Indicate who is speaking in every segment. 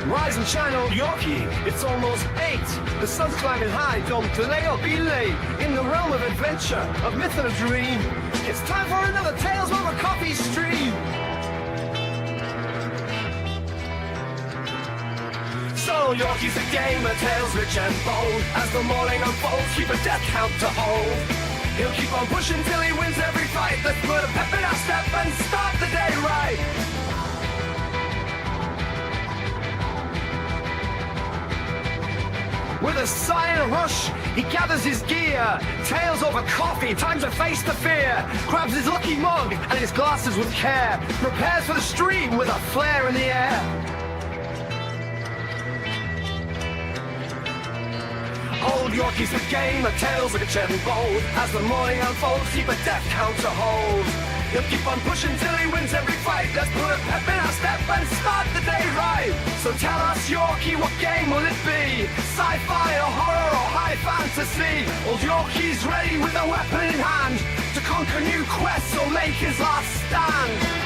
Speaker 1: Rise and shine, old Yorkie, it's almost 8. The sun's climbing high, don't delay or be late. In the realm of adventure, of myth and a dream, it's time for another Tales Over Coffee stream. So Yorkie's a game of tales rich and bold. As the morning unfolds, keep a death count to hold. He'll keep on pushing till he wins every fight. Let's put a pep in our step and start the day right. With a sigh and a rush, he gathers his gear. Tales over coffee, time to face the fear. Grabs his lucky mug and his glasses with care. Prepares for the stream with a flare in the air. Old Yorkie's the game, a tales rich and bold. As the morning unfolds, keep a death count to hold. He'll keep on pushing till he wins every fight. Let's put a pep in our step and start the day right. So tell us, Yorkie, what game will it be? Sci-fi or horror or high fantasy? Old Yorkie's ready with a weapon in hand to conquer new quests or make his last stand.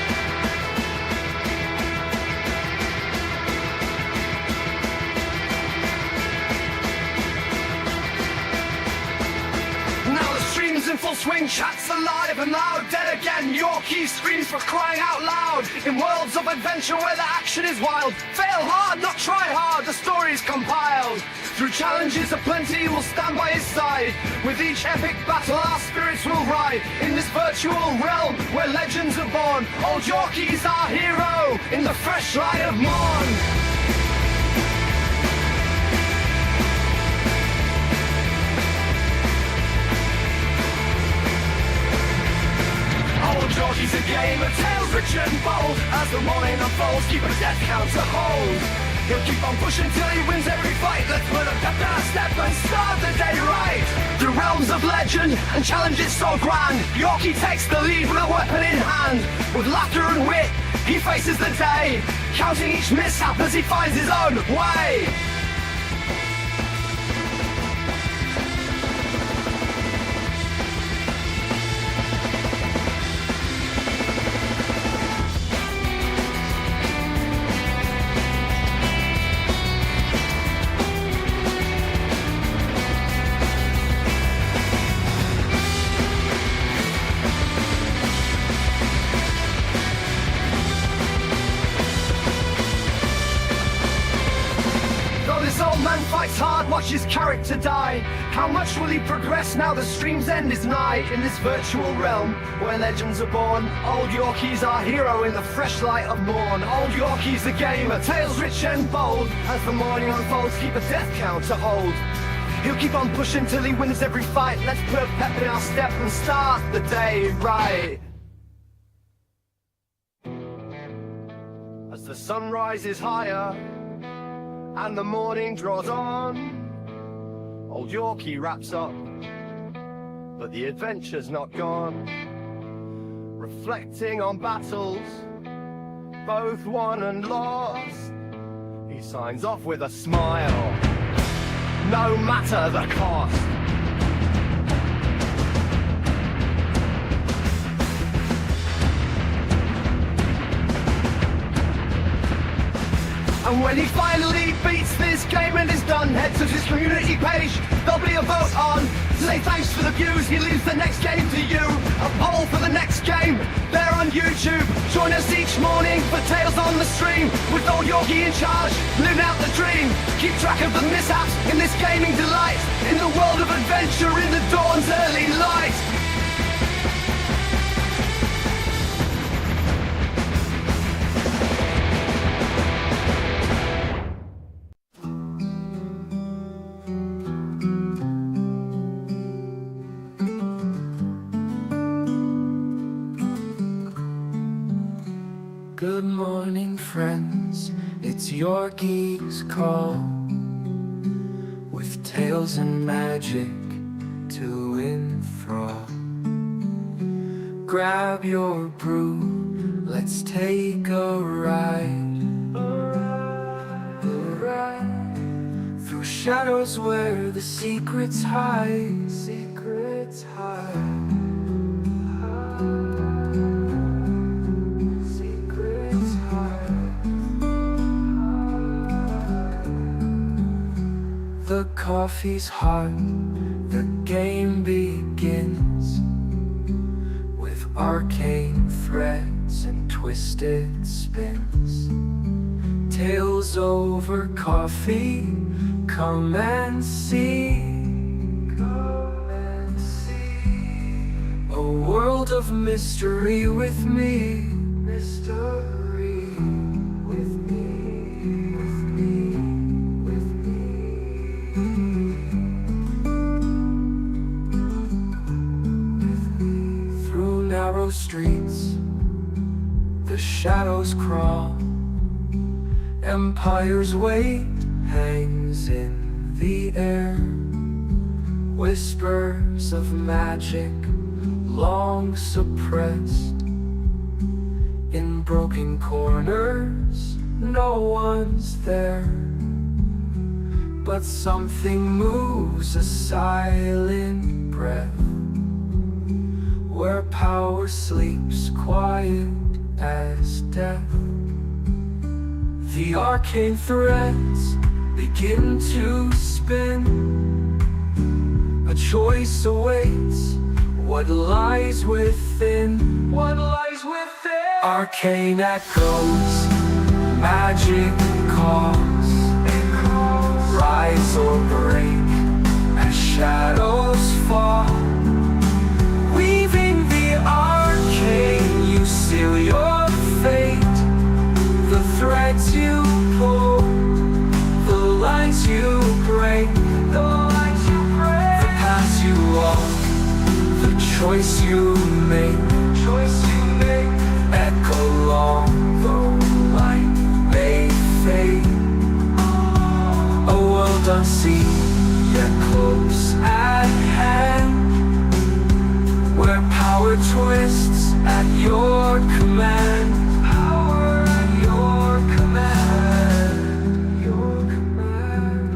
Speaker 1: In full swing, chats alive and loud. Dead again, Yorkie screams for crying out loud. In worlds of adventure where the action is wild, fail hard, not try hard, the story's compiled. Through challenges aplenty, we'll stand by his side. With each epic battle, our spirits will ride. In this virtual realm where legends are born, old Yorkie's our hero in the fresh light of morn. Yorkie's a game of tales rich and bold. As the morning unfolds, keep a death count to hold. He'll keep on pushing till he wins every fight. Let's put a pep in our step and start the day right. Through realms of legend and challenges so grand, Yorkie takes the lead with a weapon in hand. With laughter and wit, he faces the day, counting each mishap as he finds his own way. Fights hard, watch his character die. How much will he progress now the stream's end is nigh? In this virtual realm where legends are born, old Yorkie's our hero in the fresh light of morn. Old Yorkie's the gamer, tales rich and bold. As the morning unfolds, keep a death count to hold. He'll keep on pushing till he wins every fight. Let's put a pep in our step and start the day right. As the sun rises higher and the morning draws on, old Yorkie wraps up, but the adventure's not gone. Reflecting on battles, both won and lost, he signs off with a smile, no matter the cost. And when he finally beats this game and is done, head to his community page, there'll be a vote on. Say thanks for the views, he leaves the next game to you. A poll for the next game, there on YouTube. Join us each morning for Tales on the Stream, with old Yorkie in charge, living out the dream. Keep track of the mishaps in this gaming delight, in the world of adventure in the dawn's early light.
Speaker 2: Good morning, friends, it's Yorkie's call, with tales and magic to enthrall. Grab your brew, let's take a ride, through shadows where the secrets hide, secrets hide. the coffee's hot, the game begins, with arcane threads and twisted spins. Tales over coffee, come and see. Come and see a world of mystery with me. Mystery with me, with me, with me, with me. Through narrow streets, the shadows crawl. Empire's weight hangs in the air. Whispers of magic long suppressed. In broken corners, no one's there, but something moves, a silent breath, where power sleeps quiet as death. The arcane threads begin to spin. A choice awaits, what lies within? What lies within? Arcane echoes, magic calls. Rise or break as shadows fall. Weaving the arcane, you seal your fate. The threads you pull, the lines you break, the lines you break. The paths you walk, the choice you make, echo long, though light may fade. A world unseen, yet close at hand, where power twists at your command. Power at your command. Your command.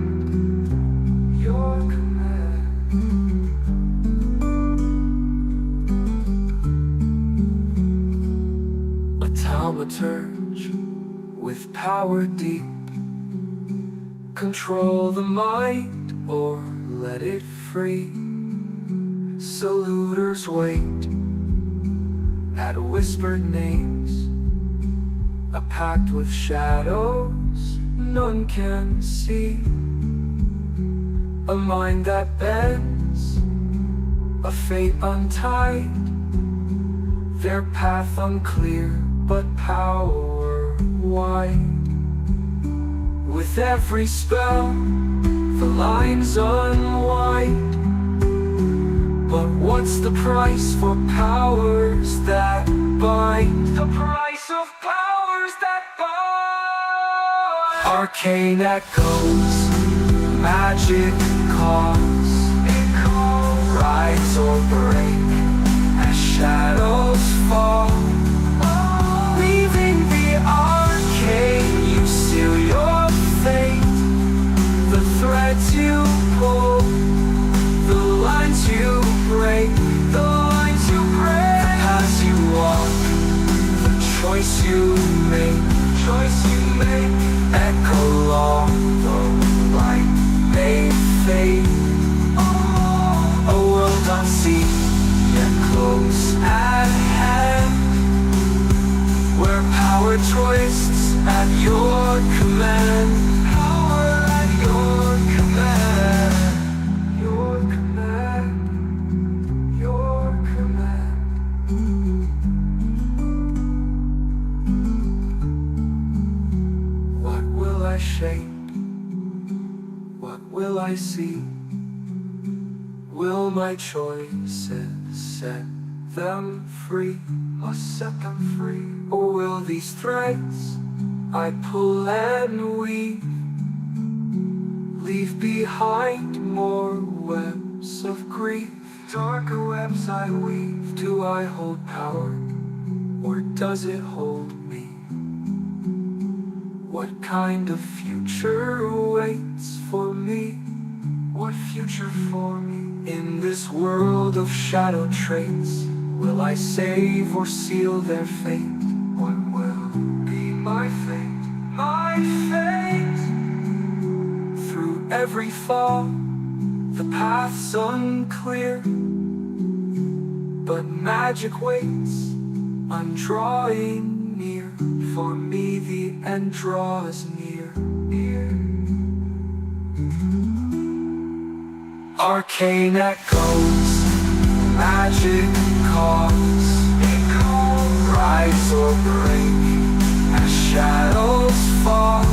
Speaker 2: Your command. A Thaumaturge with power deep. Control the mind or let it free. Salutors wait at whispered names. A pact with shadows none can see. A mind that bends, a fate untied. Their path unclear, but power wide. With every spell, the lines unwind. But what's the price for powers that bind? The price of powers that bind. Arcane echoes, magic calls. Rise or break as shadows fall. Weaving the arcane, you seal your fate. The threads you pull, the lines you break, the lines you break. The paths you walk, the choice you make, echo long, though light may fade. A world unseen, yet close at hand, where power twists at your command. Power at your command. Your command. Your command. What will I shape? What will I see? Will my choices set them free? Or set them free? Or will these threads I pull and weave leave behind more webs of grief? Darker webs I weave. Do I hold power, or does it hold me? What kind of future waits for me? What future for me? In this world of shadow traits, will I save or seal their fate? What will be my fate? My fate! Through every fall. The path's unclear, but magic waits. I'm drawing near. For me the end draws near, near. Arcane echoes, magic calls. Rise or break as shadows fall.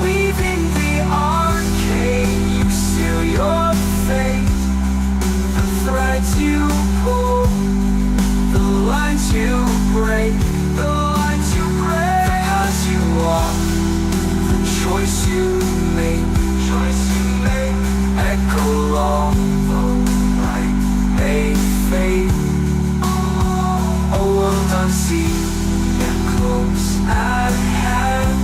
Speaker 2: Weaving the arcane, you seal your fate. The threads you pull, the lines you break, the lines you break. The paths you walk, the choice you make, echo long, the light may fade. A world unseen, yet close at hand,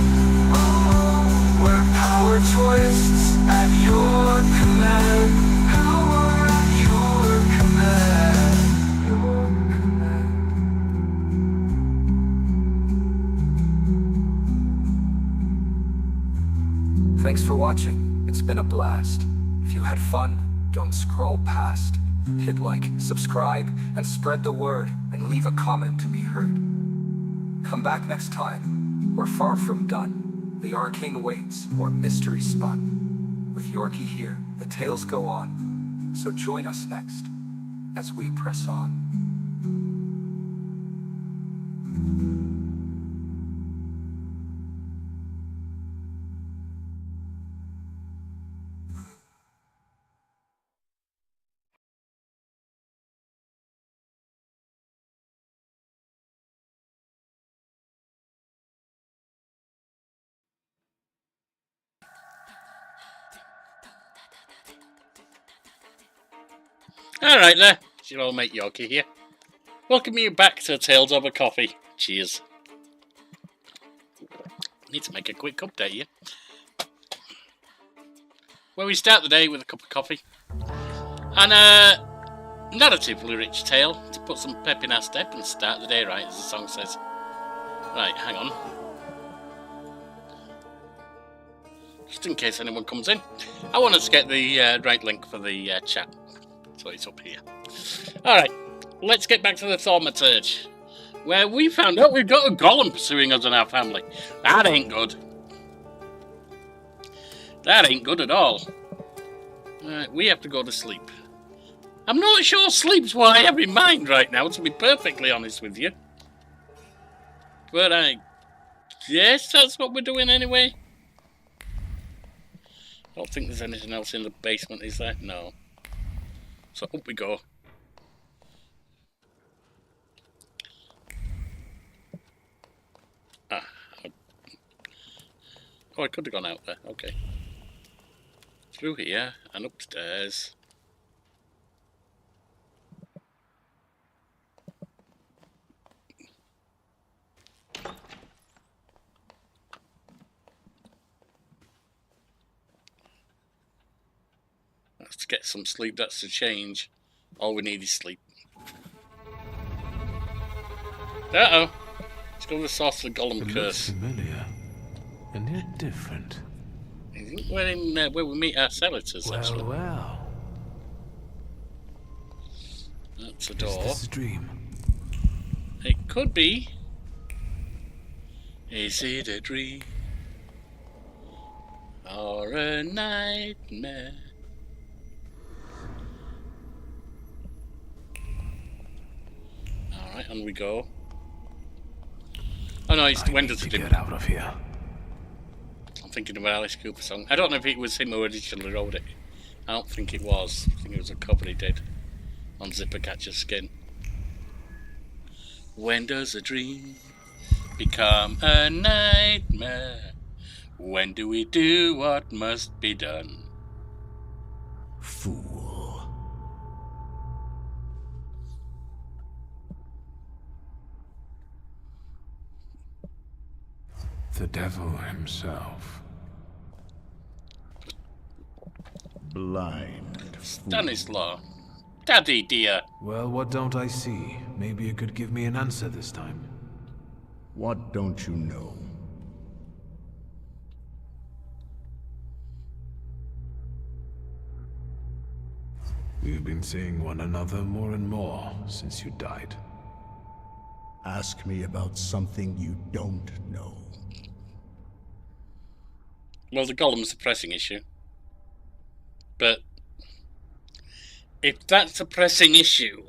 Speaker 2: where power twists at your command. Power at your command. Your command. Thanks for watching. It's been a blast. If you had fun, don't scroll past. Hit like, subscribe, and spread the word, and leave a comment to be heard. Come back next time. We're far from done. The arcane waits, more mystery spun. With Yorkie here, the tales go on. So join us next, as we press on.
Speaker 3: Alright there, it's your old mate Yorkie here. Welcome you back to Tales Over Coffee. Cheers. Need to make a quick update here. Where we start the day with a cup of coffee. And a narratively rich tale to put some pep in our step and start the day right, as the song says. Right, hang on. Just in case anyone comes in. I want us to get the right link for the chat. So it's up here. Alright, let's get back to the Thaumaturge, where we found out we've got a golem pursuing us and our family. That ain't good. That ain't good at all. We have to go to sleep. I'm not sure sleep's what I have in mind right now, to be perfectly honest with you. But I guess that's what we're doing anyway. I don't think there's anything else in the basement, is there? No. So up we go. Oh, I could have gone out there. Okay. Through here and upstairs. That's to get some sleep, that's the change. All we need is sleep. Uh-oh. Let's go to the source of the golem curse.
Speaker 4: Looks familiar, and yet different.
Speaker 3: I think we're in where we meet our salutors, actually.
Speaker 4: Well.
Speaker 3: That's a door.
Speaker 4: Is this a dream?
Speaker 3: It could be. Is it a dream? Or a nightmare? Alright, on we go. Oh no, it's Wender's
Speaker 4: get out of here.
Speaker 3: I'm thinking of an Alice Cooper song. I don't know if it was him who originally wrote it. I don't think it was. I think it was a cover he did on Zipper Catcher's Skin. When does a dream become a nightmare? When do we do what must be done?
Speaker 4: Fool. The devil himself.
Speaker 5: Blind fool.
Speaker 3: Stanislaw. Daddy dear.
Speaker 4: Well, what don't I see? Maybe you could give me an answer this time.
Speaker 5: What don't you know?
Speaker 4: We've been seeing one another more and more since you died.
Speaker 5: Ask me about something you don't know.
Speaker 3: Well, the golem's a pressing issue. But if that's a pressing issue,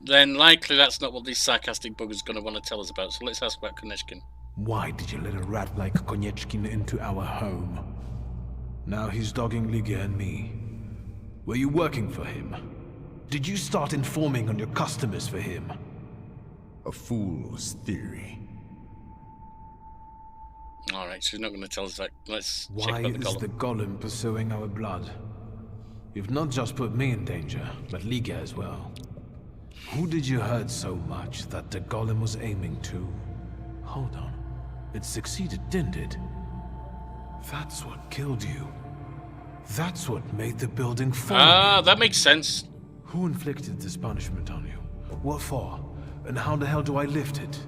Speaker 3: then likely that's not what this sarcastic bugger's going to want to tell us about. So let's ask about Konechkin.
Speaker 4: Why did you let a rat like Konechkin into our home? Now he's dogging Liga and me. Were you working for him? Did you start informing on your customers for him?
Speaker 5: A fool's theory.
Speaker 3: Alright, she's not going to tell us that. Let's check
Speaker 4: Why
Speaker 3: about the
Speaker 4: is
Speaker 3: golem.
Speaker 4: the golem pursuing our blood? You've not just put me in danger, but Liga as well. Who did you hurt so much that the golem was aiming to? Hold on. It succeeded, didn't it? That's what killed you. That's what made the building fall.
Speaker 3: Ah, that makes sense.
Speaker 4: Who inflicted this punishment on you? What for? And how the hell do I lift it?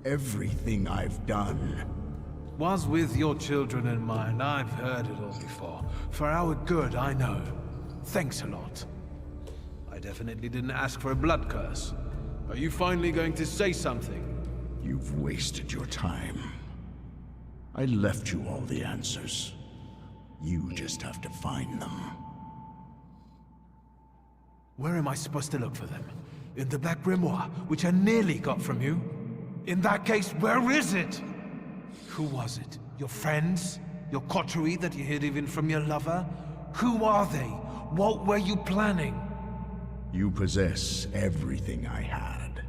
Speaker 5: Everything I've done.
Speaker 4: Was with your children in mind. I've heard it all before. For our good, I know. Thanks a lot. I definitely didn't ask for a blood curse. Are you finally going to say something?
Speaker 5: You've wasted your time. I left you all the answers. You just have to find them.
Speaker 4: Where am I supposed to look for them? In the Black Grimoire, which I nearly got from you? In that case, where is it? Who was it? Your friends? Your coterie that you hid even from your lover? Who are they? What were you planning?
Speaker 5: You possess everything I had.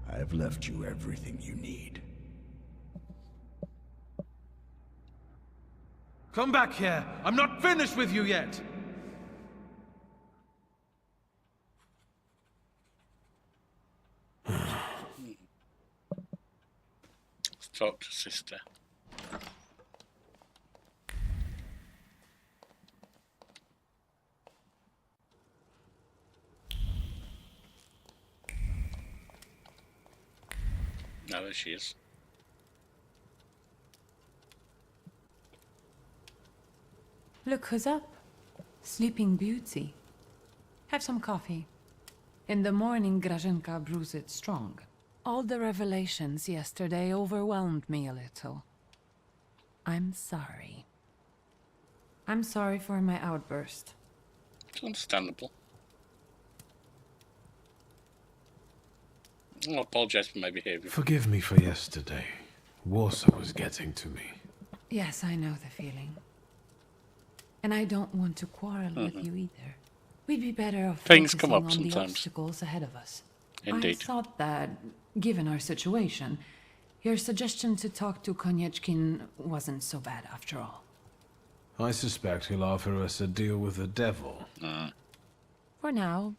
Speaker 5: I've left you everything you need.
Speaker 4: Come back here! I'm not finished with you yet!
Speaker 3: Let's talk to sister. Now there she is.
Speaker 6: Look who's up. Sleeping Beauty. Have some coffee. In the morning, Grażynka brews it strong. All the revelations yesterday overwhelmed me a little. I'm sorry. I'm sorry for my outburst.
Speaker 3: It's understandable. I'll apologise for my behaviour.
Speaker 4: Forgive me for yesterday. Warsaw was getting to me.
Speaker 6: Yes, I know the feeling. And I don't want to quarrel with you either. We'd be better off
Speaker 3: Things come
Speaker 6: focusing
Speaker 3: up
Speaker 6: on the
Speaker 3: sometimes.
Speaker 6: obstacles ahead of us.
Speaker 3: Indeed.
Speaker 6: I thought that, given our situation, your suggestion to talk to Konechkin wasn't so bad after all.
Speaker 4: I suspect he'll offer us a deal with the devil.
Speaker 6: For now,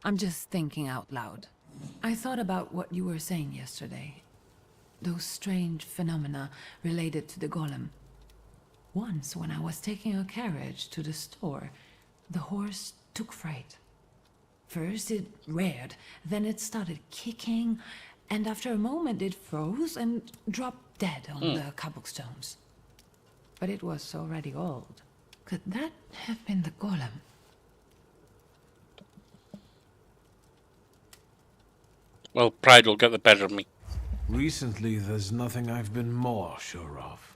Speaker 6: I'm just thinking out loud. I thought about what you were saying yesterday. Those strange phenomena related to the golem. Once, when I was taking a carriage to the store, the horse took fright. First it reared, then it started kicking, and after a moment it froze and dropped dead on the cobblestones. But it was already old. Could that have been the golem?
Speaker 3: Well, pride will get the better of me.
Speaker 4: Recently, there's nothing I've been more sure of.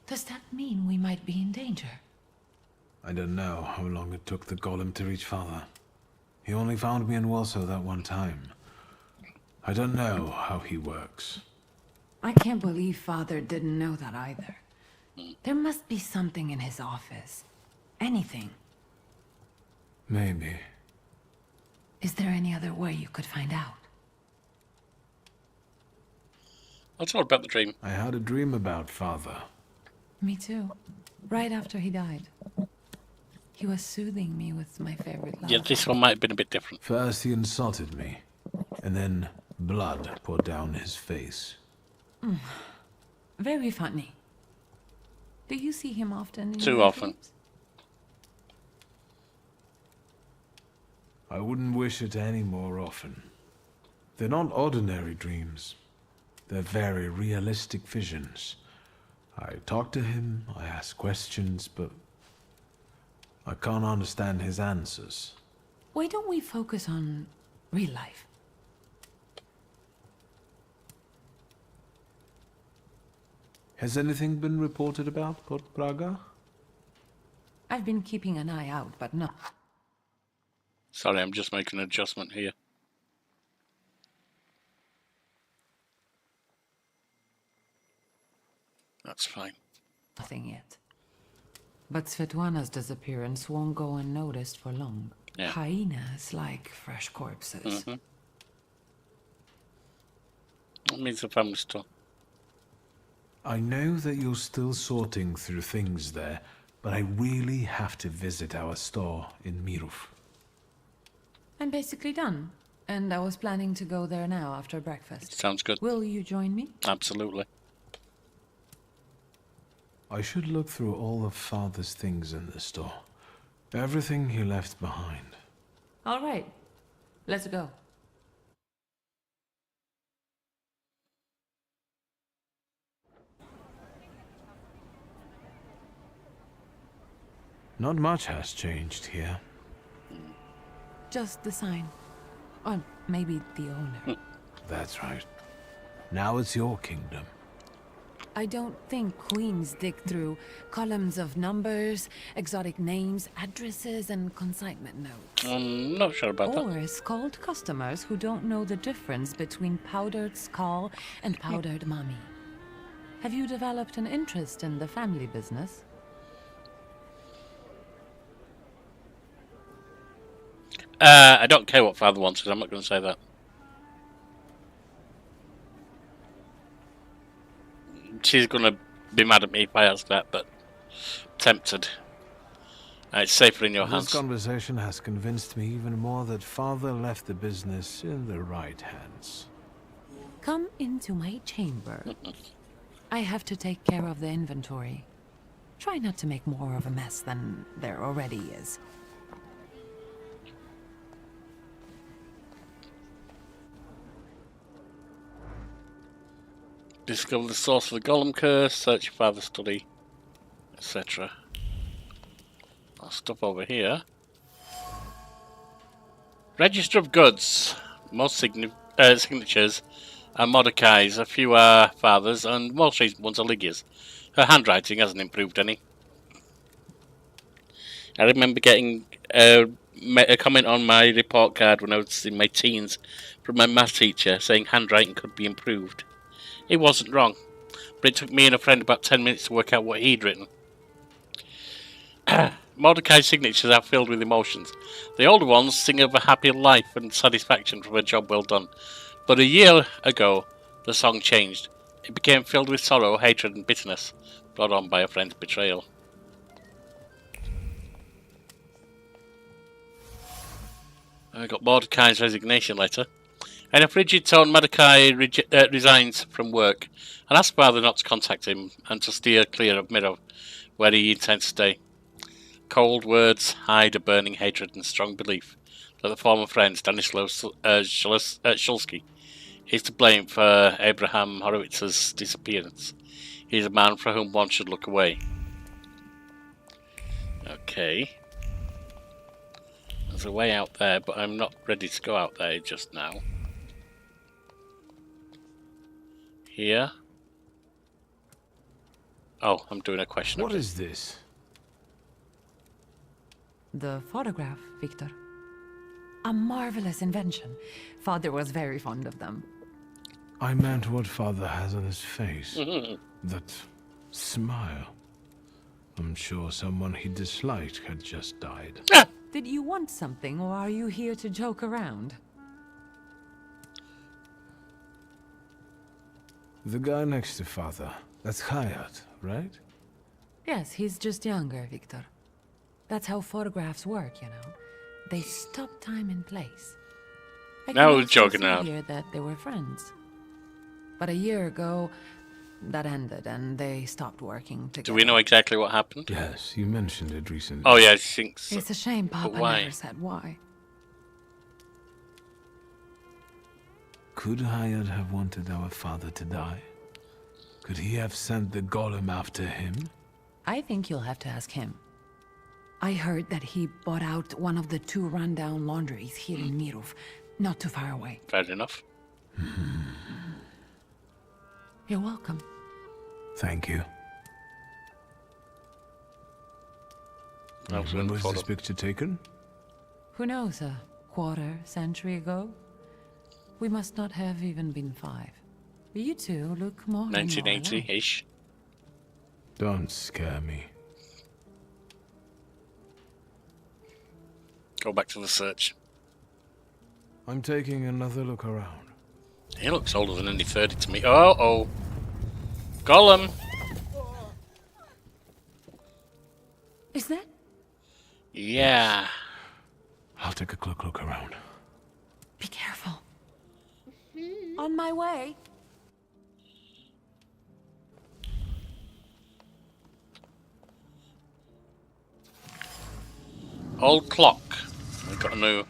Speaker 6: Does that mean we might be in danger?
Speaker 4: I don't know how long it took the golem to reach Father. He only found me in Warsaw that one time. I don't know how he works.
Speaker 6: I can't believe Father didn't know that either. There must be something in his office. Anything.
Speaker 4: Maybe.
Speaker 6: Is there any other way you could find out?
Speaker 3: I'll talk about the dream.
Speaker 4: I had a dream about Father.
Speaker 6: Me too. Right after he died. He was soothing me with my favorite love.
Speaker 3: Yeah, this one might have been a bit different.
Speaker 4: First he insulted me, and then blood poured down his face.
Speaker 6: Very funny. Do you see him often? In
Speaker 3: Too
Speaker 6: your
Speaker 3: often.
Speaker 6: dreams?
Speaker 4: I wouldn't wish it any more often. They're not ordinary dreams. They're very realistic visions. I talk to him, I ask questions, but I can't understand his answers.
Speaker 6: Why don't we focus on real life?
Speaker 4: Has anything been reported about Port Praga?
Speaker 6: I've been keeping an eye out, but no.
Speaker 3: Sorry, I'm just making an adjustment here. That's fine.
Speaker 6: Nothing yet. But Svetlana's disappearance won't go unnoticed for long.
Speaker 3: Yeah.
Speaker 6: Hyenas like fresh corpses.
Speaker 3: That means a family store.
Speaker 4: I know that you're still sorting through things there, but I really have to visit our store in Mirov.
Speaker 6: I'm basically done, and I was planning to go there now after breakfast.
Speaker 3: Sounds good.
Speaker 6: Will you join me?
Speaker 3: Absolutely.
Speaker 4: I should look through all of Father's things in the store. Everything he left behind.
Speaker 6: All right, let's go.
Speaker 4: Not much has changed here.
Speaker 6: Just the sign. Or maybe the owner.
Speaker 4: That's right. Now it's your kingdom.
Speaker 6: I don't think queens dig through columns of numbers, exotic names, addresses, and consignment notes.
Speaker 3: I'm not sure about that.
Speaker 6: Or scold customers who don't know the difference between powdered skull and powdered mummy. Have you developed an interest in the family business?
Speaker 3: I don't care what Father wants, I'm not going to say that. She's going to be mad at me if I ask that, but tempted. It's safer in your hands.
Speaker 4: This conversation has convinced me even more that Father left the business in the right hands.
Speaker 6: Come into my chamber. I have to take care of the inventory. Try not to make more of a mess than there already is.
Speaker 3: Discover the source of the Golem curse, search your father's study, etc. Stuff over here. Register of goods. Most signatures are Mordecai's, a few are Father's, and most recent ones are Lygia's. Her handwriting hasn't improved any. I remember getting a comment on my report card when I was in my teens from my maths teacher saying handwriting could be improved. He wasn't wrong, but it took me and a friend about 10 minutes to work out what he'd written. Mordecai's signatures are filled with emotions. The older ones sing of a happy life and satisfaction from a job well done. But a year ago, the song changed. It became filled with sorrow, hatred and bitterness, brought on by a friend's betrayal. I got Mordecai's resignation letter. In a frigid tone, Mordecai resigns from work and asks Father not to contact him and to steer clear of Mirov, where he intends to stay. Cold words hide a burning hatred and strong belief that the former friend Stanislaw Shulsky is to blame for Abraham Horowitz's disappearance. He is a man for whom one should look away. Okay. There's a way out there, but I'm not ready to go out there just now. Here. Oh, I'm doing a question.
Speaker 4: What is this?
Speaker 6: The photograph, Wiktor. A marvelous invention. Father was very fond of them.
Speaker 4: I meant what Father has on his face. That smile. I'm sure someone he disliked had just died.
Speaker 6: Did you want something, or are you here to joke around?
Speaker 4: The guy next to Father, that's Hayat, right?
Speaker 6: Yes, he's just younger, Wiktor. That's how photographs work, you know. They stop time and place. I
Speaker 3: Now
Speaker 6: can
Speaker 3: we're
Speaker 6: also
Speaker 3: joking
Speaker 6: see
Speaker 3: around.
Speaker 6: here that they were friends. But a year ago, that ended and they stopped working together.
Speaker 3: Do we know exactly what happened?
Speaker 4: Yes, you mentioned it recently.
Speaker 3: Oh yeah, I think so.
Speaker 6: It's a shame Papa
Speaker 3: why?
Speaker 6: never said why.
Speaker 4: Could Hayat have wanted our father to die? Could he have sent the golem after him?
Speaker 6: I think you'll have to ask him. I heard that he bought out one of the 2 rundown laundries here in Mirov, not too far away.
Speaker 3: Fair enough.
Speaker 6: You're welcome.
Speaker 4: Thank you. When was this picture taken?
Speaker 6: Who knows, a quarter century ago? We must not have even been 5. You two look more and more alike.
Speaker 3: 1980-ish.
Speaker 4: Don't scare me.
Speaker 3: Go back to the search.
Speaker 4: I'm taking another look around.
Speaker 3: He looks older than any 30 to me. Oh. Gollum!
Speaker 6: Is that?
Speaker 3: Yeah.
Speaker 4: I'll take a quick look around.
Speaker 6: Be careful. On my way.
Speaker 3: Old clock. We've got a new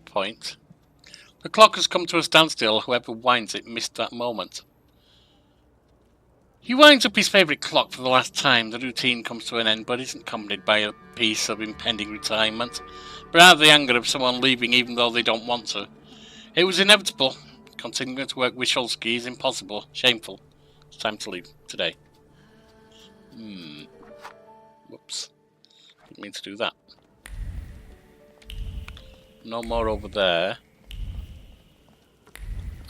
Speaker 3: point. The clock has come to a standstill. Whoever winds it missed that moment. He winds up his favourite clock for the last time. The routine comes to an end, but isn't accompanied by a piece of impending retirement, but rather the anger of someone leaving even though they don't want to. It was inevitable. Continuing to work with Shulsky is impossible. Shameful. It's time to leave today. Whoops. Didn't mean to do that. No more over there.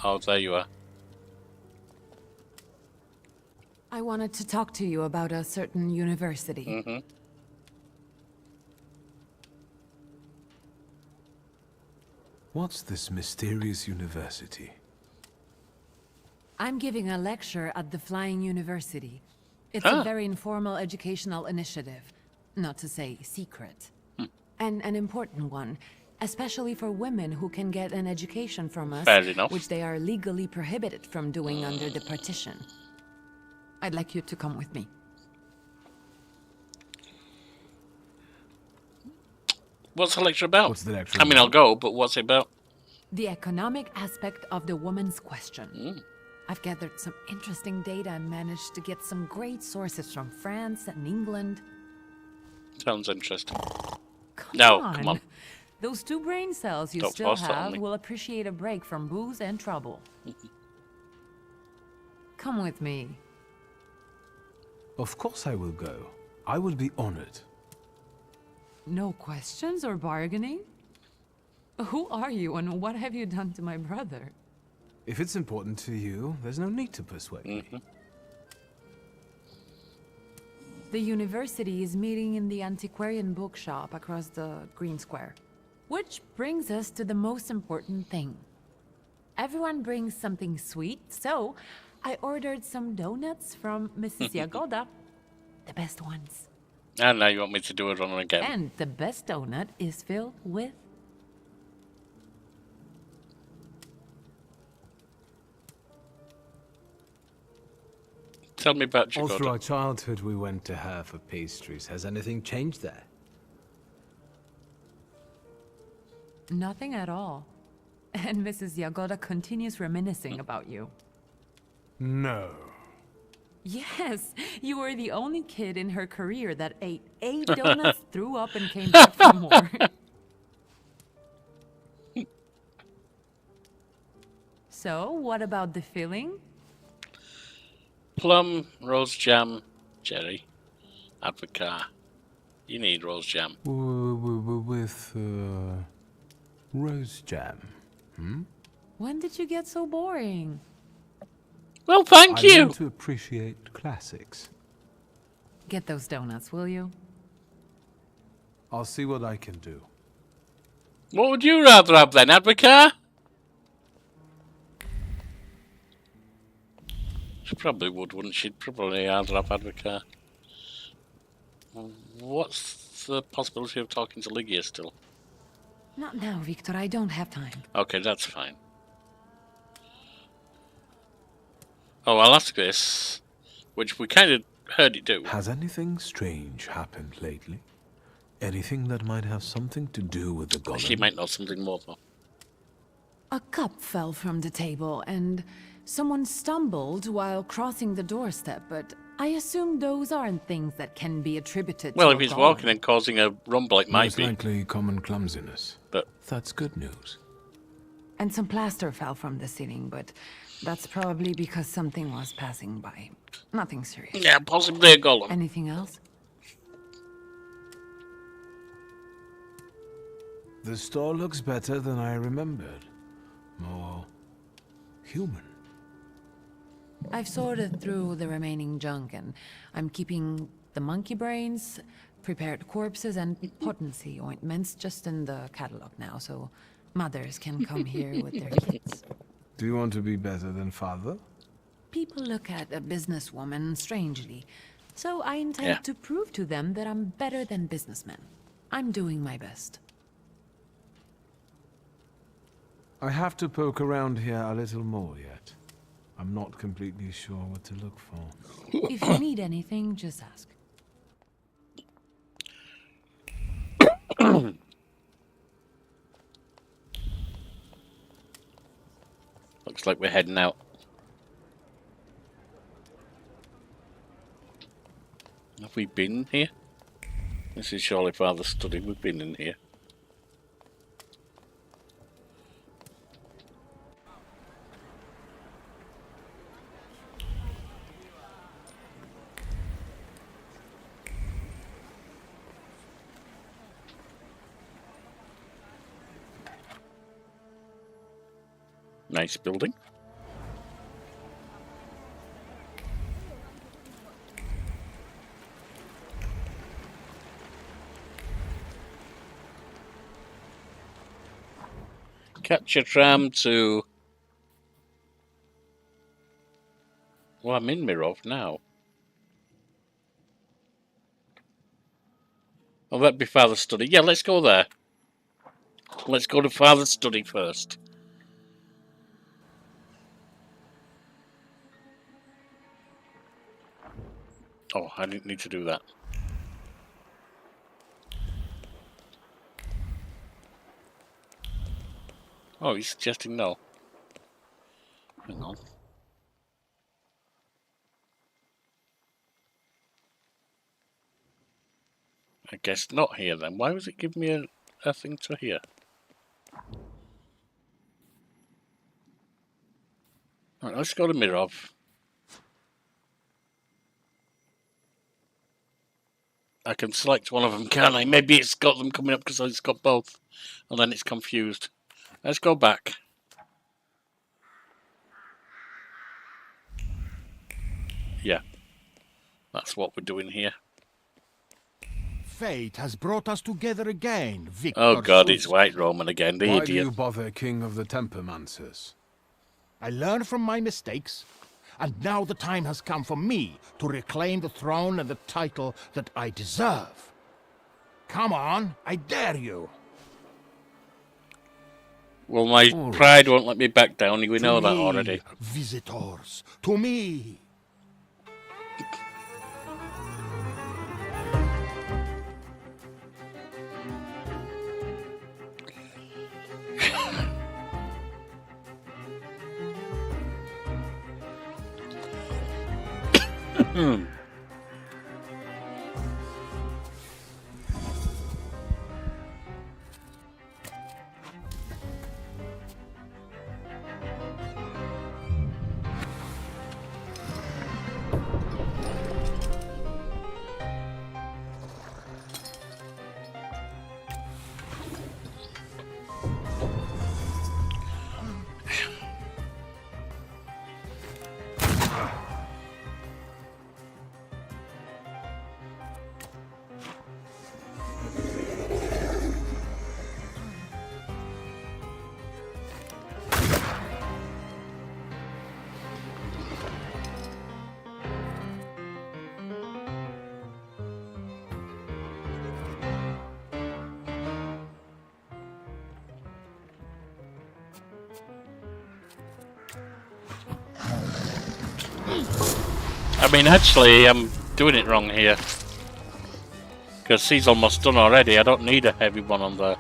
Speaker 3: Oh, there you are.
Speaker 6: I wanted to talk to you about a certain university.
Speaker 4: What's this mysterious university?
Speaker 6: I'm giving a lecture at the Flying University. It's a very informal educational initiative. Not to say secret. And an important one. Especially for women who can get an education from us,
Speaker 3: Fair enough.
Speaker 6: which they are legally prohibited from doing under the partition. I'd like you to come with me.
Speaker 3: What's the lecture about?
Speaker 4: What's the lecture
Speaker 3: I mean, I'll go, but what's it about?
Speaker 6: The economic aspect of the woman's question. I've gathered some interesting data and managed to get some great sources from France and England.
Speaker 3: Sounds interesting.
Speaker 6: Come
Speaker 3: on.
Speaker 6: Those 2 brain cells you
Speaker 3: Don't
Speaker 6: still
Speaker 3: force it on
Speaker 6: have
Speaker 3: me.
Speaker 6: will appreciate a break from booze and trouble. Come with me.
Speaker 4: Of course I will go. I will be honored.
Speaker 6: No questions or bargaining? Who are you and what have you done to my brother?
Speaker 4: If it's important to you, there's no need to persuade me.
Speaker 6: The university is meeting in the antiquarian bookshop across the Green Square. Which brings us to the most important thing. Everyone brings something sweet, so I ordered some donuts from Mrs. Yagoda. The best ones.
Speaker 3: And now you want me to do a run again.
Speaker 6: And the best donut is filled with...
Speaker 3: Tell me about
Speaker 4: All through
Speaker 3: Jagoda.
Speaker 4: our childhood we went to her for pastries. Has anything changed there?
Speaker 6: Nothing at all. And Mrs. Yagoda continues reminiscing about you.
Speaker 4: No.
Speaker 6: Yes, you were the only kid in her career that ate 8 donuts, threw up, and came back for more. So, what about the filling?
Speaker 3: Plum, rose jam, cherry, apricot. You need rose jam.
Speaker 4: With rose jam.
Speaker 6: When did you get so boring?
Speaker 3: Well, thank
Speaker 4: I
Speaker 3: you.
Speaker 4: learned to appreciate classics.
Speaker 6: Get those donuts, will you?
Speaker 4: I'll see what I can do.
Speaker 3: What would you rather have then, apricot? She probably would, wouldn't she? Probably rather have apricot. What's the possibility of talking to Ligia still?
Speaker 6: Not now, Wiktor. I don't have time.
Speaker 3: Okay, that's fine. Oh, I'll ask this, which we kind of heard it do.
Speaker 4: Has anything strange happened lately? Anything that might have something to do with the golem?
Speaker 3: She might know something more, though.
Speaker 6: A cup fell from the table, and someone stumbled while crossing the doorstep, but I assume those aren't things that can be attributed
Speaker 3: Well,
Speaker 6: to
Speaker 3: if
Speaker 6: a
Speaker 3: he's
Speaker 6: golem.
Speaker 3: walking and causing a rumble, it might
Speaker 4: Most
Speaker 3: be.
Speaker 4: likely common clumsiness.
Speaker 3: But
Speaker 4: That's good news.
Speaker 6: And some plaster fell from the ceiling, but that's probably because something was passing by. Nothing serious.
Speaker 3: yeah, possibly a golem.
Speaker 6: Anything else?
Speaker 4: The store looks better than I remembered. More human.
Speaker 6: I've sorted through the remaining junk, and I'm keeping the monkey brains, prepared corpses, and potency ointments just in the catalog now, so mothers can come here with their kids.
Speaker 4: Do you want to be better than father?
Speaker 6: People look at a businesswoman strangely, so I intend
Speaker 3: Yeah.
Speaker 6: to prove to them that I'm better than businessmen. I'm doing my best.
Speaker 4: I have to poke around here a little more yet. I'm not completely sure what to look for.
Speaker 6: If you need anything, just ask.
Speaker 3: Looks like we're heading out. Have we been here? This is surely Father's study. We've been in here. Nice building. Catch a tram to... Well, I'm in Mirov now. Oh, that'd be Father's study. Yeah, let's go there. Let's go to Father's study first. Oh, I didn't need to do that. Oh, he's suggesting no. Hang on. I guess not here then. Why was it giving me a thing to here? Alright, let's go to Mirov. I can select one of them, can't I? Maybe it's got them coming up because it's got both. And then it's confused. Let's go back. Yeah. That's what we're doing here.
Speaker 7: Fate has brought us together again, Wiktor.
Speaker 3: Oh god, it's White Roman again, the
Speaker 4: Why do
Speaker 3: idiot.
Speaker 4: you bother, King of the Tempermancers?
Speaker 7: I learned from my mistakes, and now the time has come for me to reclaim the throne and the title that I deserve. Come on, I dare you.
Speaker 3: Well, my pride won't let me back down. We know
Speaker 7: To
Speaker 3: that
Speaker 7: me,
Speaker 3: already.
Speaker 7: Visitors, to me.
Speaker 3: I mean, actually, I'm doing it wrong here. Because he's almost done already. I don't need a heavy one on there.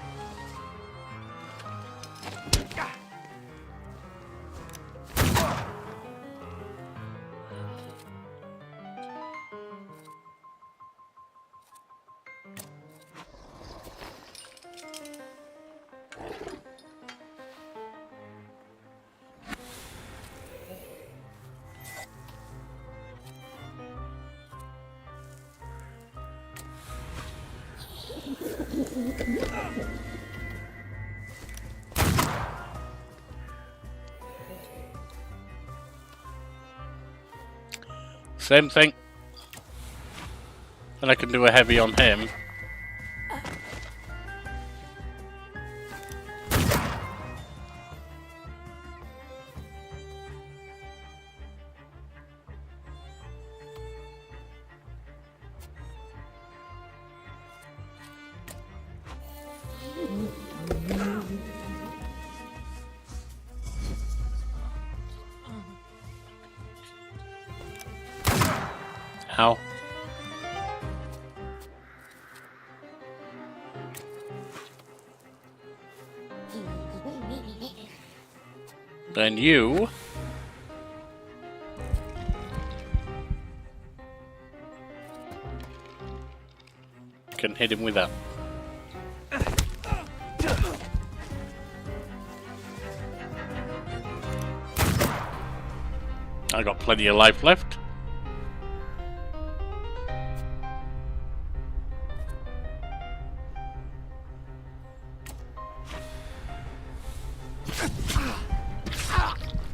Speaker 3: Same thing. And I can do a heavy on him. Ow. Then you can hit him with that. I got plenty of life left.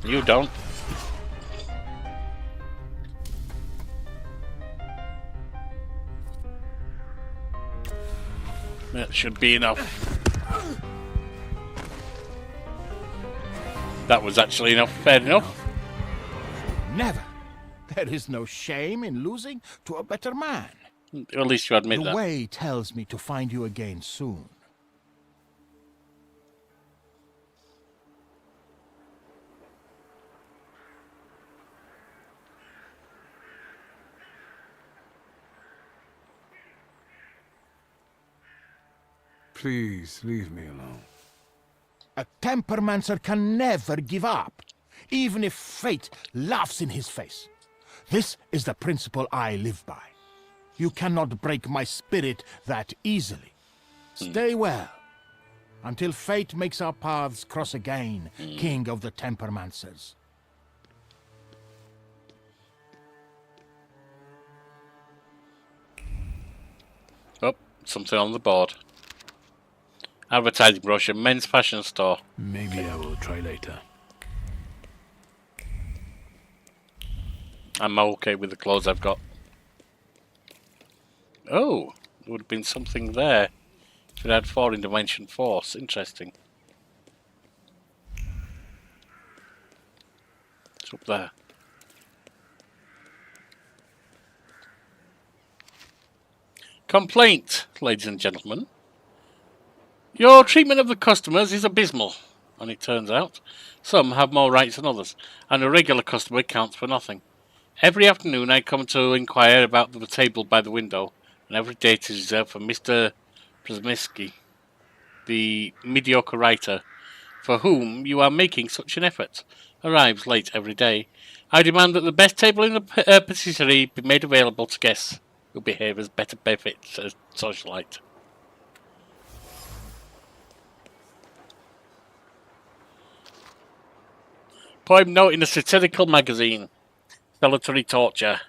Speaker 3: You don't. That should be enough. That was actually enough. Fair enough.
Speaker 7: Never. There is no shame in losing to a better man.
Speaker 3: At least you admit
Speaker 7: The
Speaker 3: that.
Speaker 7: way tells me to find you again soon.
Speaker 4: Please, leave me alone.
Speaker 7: A tempermancer can never give up, even if fate laughs in his face. This is the principle I live by. You cannot break my spirit that easily. Stay well, until fate makes our paths cross again, King of the Tempermancers.
Speaker 3: Oh, something on the board. Advertising brochure, men's fashion store.
Speaker 4: Maybe I will try later.
Speaker 3: I'm okay with the clothes I've got. Oh, there would have been something there. If it had 4 in dimension force. Interesting. It's up there. Complaint, ladies and gentlemen. Your treatment of the customers is abysmal, and it turns out some have more rights than others, and a regular customer counts for nothing. Every afternoon I come to inquire about the table by the window, and every day it is reserved for Mr. Przemysky, the mediocre writer, for whom you are making such an effort, arrives late every day. I demand that the best table in the patisserie be made available to guests who behave as better befits a socialite. Poem note in a satirical magazine. Salutary torture.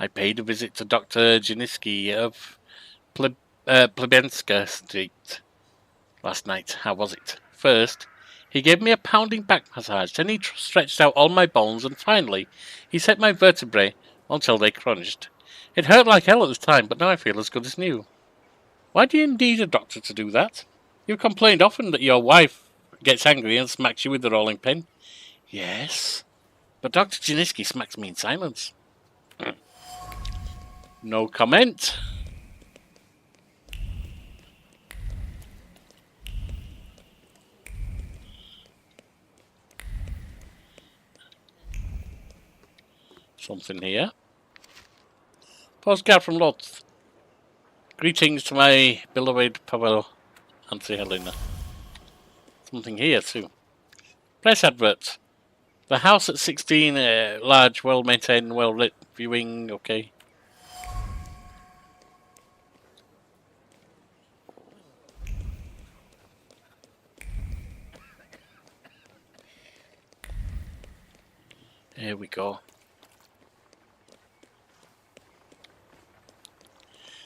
Speaker 3: I paid a visit to Dr. Janiski of Plebenska Street last night. How was it? First, he gave me a pounding back massage, then he stretched out all my bones, and finally, he set my vertebrae until they crunched. It hurt like hell at the time, but now I feel as good as new. Why do you need a doctor to do that? You've complained often that your wife gets angry and smacks you with the rolling pin. Yes, but Dr. Janiski smacks me in silence. No comment. Something here. Postcard from Lotz. Greetings to my beloved Pavel and to Helena. Something here too. Press advert. The house at 16, large, well maintained, well lit, viewing, okay. Here we go.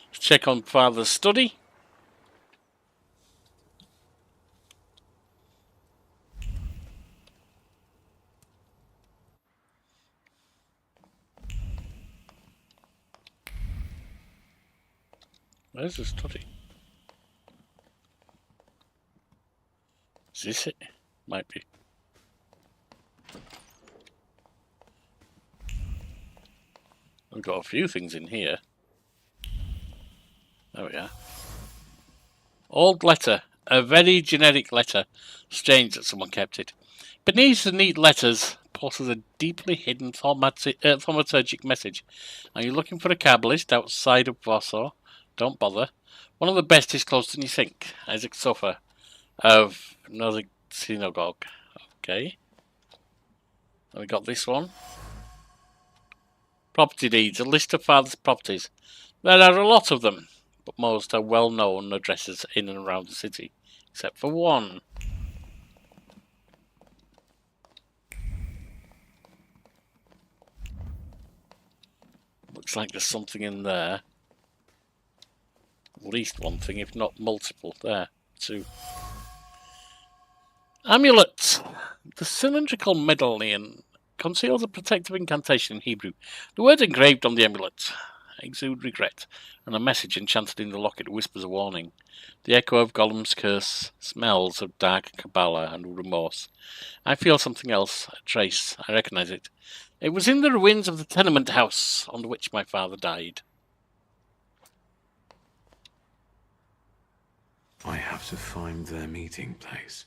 Speaker 3: Let's check on Father's study. Where's the study? Is this it? Might be. We've got a few things in here. There we are. Old letter. A very generic letter. Strange that someone kept it. Beneath the neat letters pulses a deeply hidden thaumaturgic message. Are you looking for a Kabbalist outside of Warsaw? Don't bother. One of the best is closer than you think. Isaac Sofer of Nozick Synagogue. Okay. Then we got this one. Property deeds. A list of father's properties. There are a lot of them, but most are well-known addresses in and around the city, except for one. Looks like there's something in there. At least one thing, if not multiple. There, two. Amulet. The cylindrical medallion conceals a protective incantation in Hebrew. The words engraved on the amulet exude regret, and a message enchanted in the locket whispers a warning. The echo of Gollum's curse smells of dark Kabbalah and remorse. I feel something else, a trace. I recognize it. It was in the ruins of the tenement house on which my father died.
Speaker 4: I have to find their meeting place.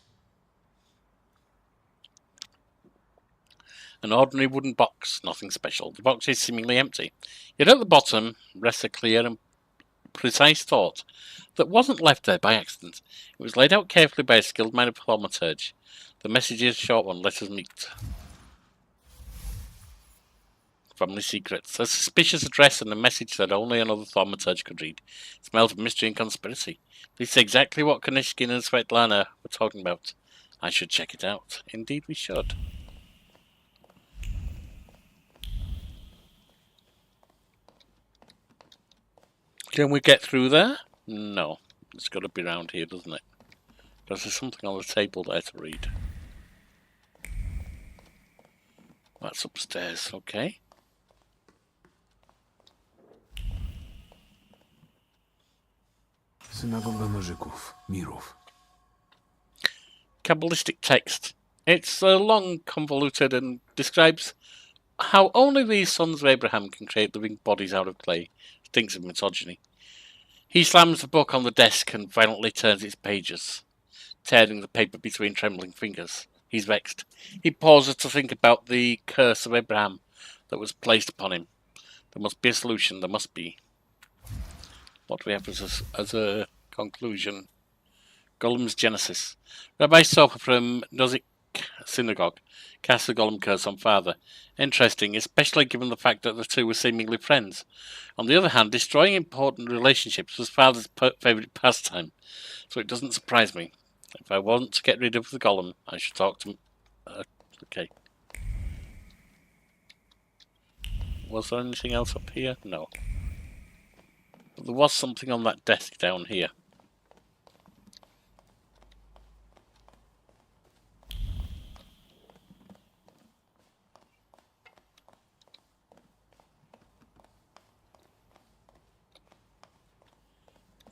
Speaker 3: An ordinary wooden box, nothing special. The box is seemingly empty. Yet at the bottom rests a clear and precise thought that wasn't left there by accident. It was laid out carefully by a skilled mind of Thaumaturge. The message is a short one. Let us meet. Family secrets. A suspicious address and a message that only another Thaumaturge could read. It smells of mystery and conspiracy. This is exactly what Kanishkin and Svetlana were talking about. I should check it out. Indeed we should. Can we get through there? No. It's got to be around here, doesn't it? Because there's something on the table there to read. That's upstairs, okay.
Speaker 4: Synagoga Nożyków, Mirów.
Speaker 3: Kabbalistic text. It's long, convoluted, and describes how only these sons of Abraham can create living bodies out of clay. Stinks of misogyny. He slams the book on the desk and violently turns its pages, tearing the paper between trembling fingers. He's vexed. He pauses to think about the curse of Abraham that was placed upon him. There must be a solution. There must be. What do we have as a conclusion? Gollum's Genesis. Rabbi Sofer from Nozick Synagogue cast the Gollum curse on father. Interesting, especially given the fact that the two were seemingly friends. On the other hand, destroying important relationships was father's favourite pastime, so it doesn't surprise me. If I want to get rid of the Gollum, I should talk to... okay. Was there anything else up here? No. But there was something on that desk down here.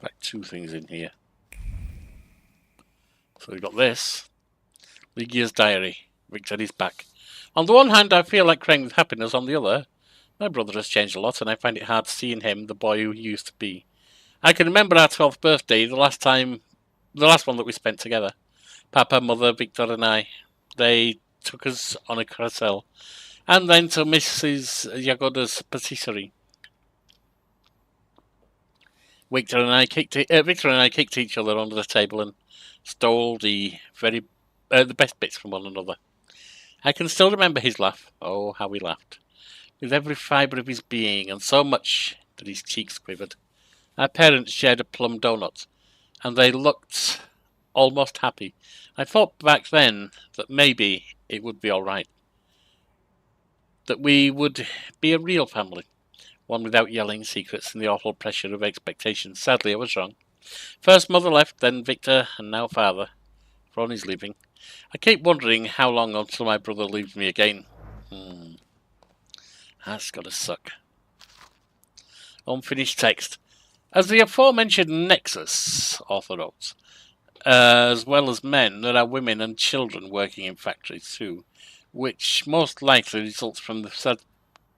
Speaker 3: Right, two things in here. So we've got this. Ligia's diary. Wiktor is back. On the one hand, I feel like crying with happiness. On the other, my brother has changed a lot, and I find it hard seeing him, the boy who he used to be. I can remember our 12th birthday, the last one that we spent together. Papa, Mother, Wiktor and I. They took us on a carousel. And then to Mrs. Jagoda's patisserie. Wiktor and I kicked each other under the table and stole the best bits from one another. I can still remember his laugh. Oh, how he laughed. With every fibre of his being, and so much that his cheeks quivered. Our parents shared a plum donut, and they looked almost happy. I thought back then that maybe it would be all right. That we would be a real family. One without yelling, secrets, and the awful pressure of expectations. Sadly, I was wrong. First mother left, then Wiktor, and now father. Ron is leaving. I keep wondering how long until my brother leaves me again. That's gotta suck. Unfinished text. As the aforementioned Nexus Orthodox, as well as men, there are women and children working in factories too, which most likely results from the sad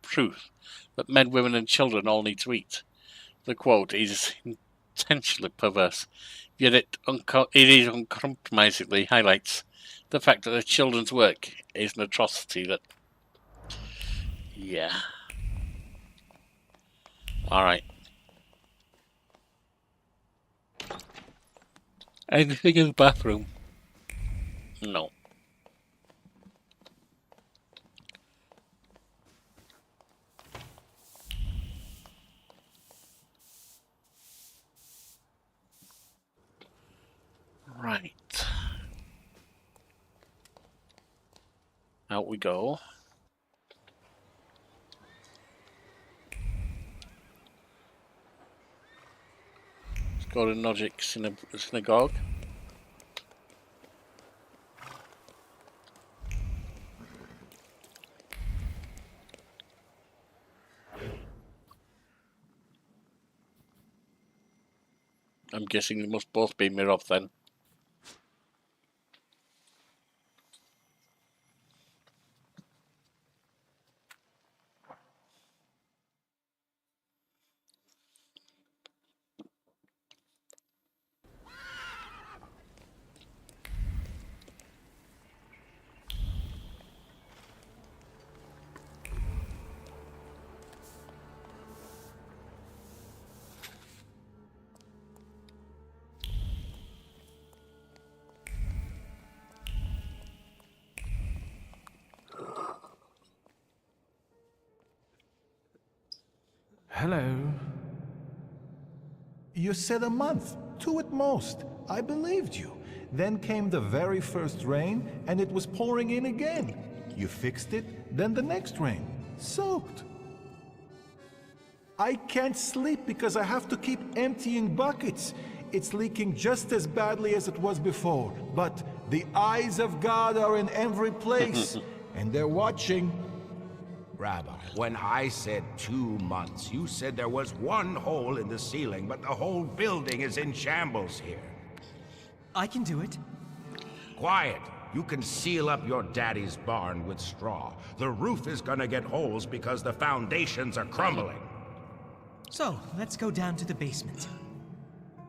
Speaker 3: truth that men, women and children all need to eat. The quote is intentionally perverse, yet it is uncompromisingly highlights the fact that the children's work is an atrocity that... Yeah. Alright. Anything in the bathroom? No. Right. Out we go. Let's go to Nogic Synagogue. I'm guessing they must both be Mirov then.
Speaker 4: Hello.
Speaker 8: You said a month, 2 at most. I believed you. Then came the very first rain, and it was pouring in again. You fixed it, then the next rain. Soaked. I can't sleep because I have to keep emptying buckets. It's leaking just as badly as it was before. But the eyes of God are in every place, and they're watching.
Speaker 9: Rabbi, when I said 2 months, you said there was one hole in the ceiling, but the whole building is in shambles here.
Speaker 10: I can do it.
Speaker 9: Quiet. You can seal up your daddy's barn with straw. The roof is gonna get holes because the foundations are crumbling.
Speaker 10: So, let's go down to the basement.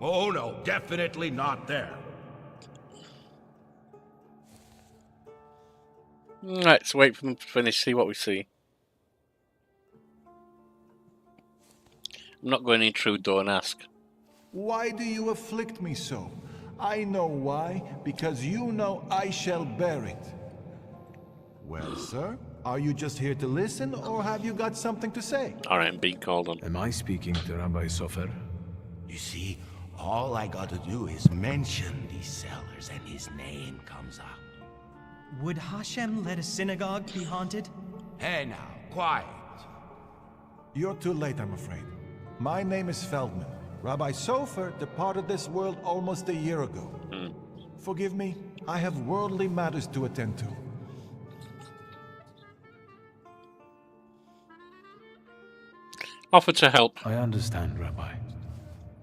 Speaker 9: Oh no, definitely not there.
Speaker 3: Let's wait for them to finish, see what we see. I'm not going in through door and ask.
Speaker 8: Why do you afflict me so? I know why, because you know I shall bear it. Well, sir, are you just here to listen, or have you got something to say?
Speaker 3: Alright, I'm being called on.
Speaker 4: Am I speaking to Rabbi Sofer?
Speaker 9: You see, all I gotta do is mention these cellars and his name comes up.
Speaker 10: Would Hashem let a synagogue be haunted?
Speaker 9: Hey now, quiet.
Speaker 8: You're too late, I'm afraid. My name is Feldman. Rabbi Sofer departed this world almost a year ago. Forgive me, I have worldly matters to attend to.
Speaker 3: Offer to help.
Speaker 4: I understand, Rabbi.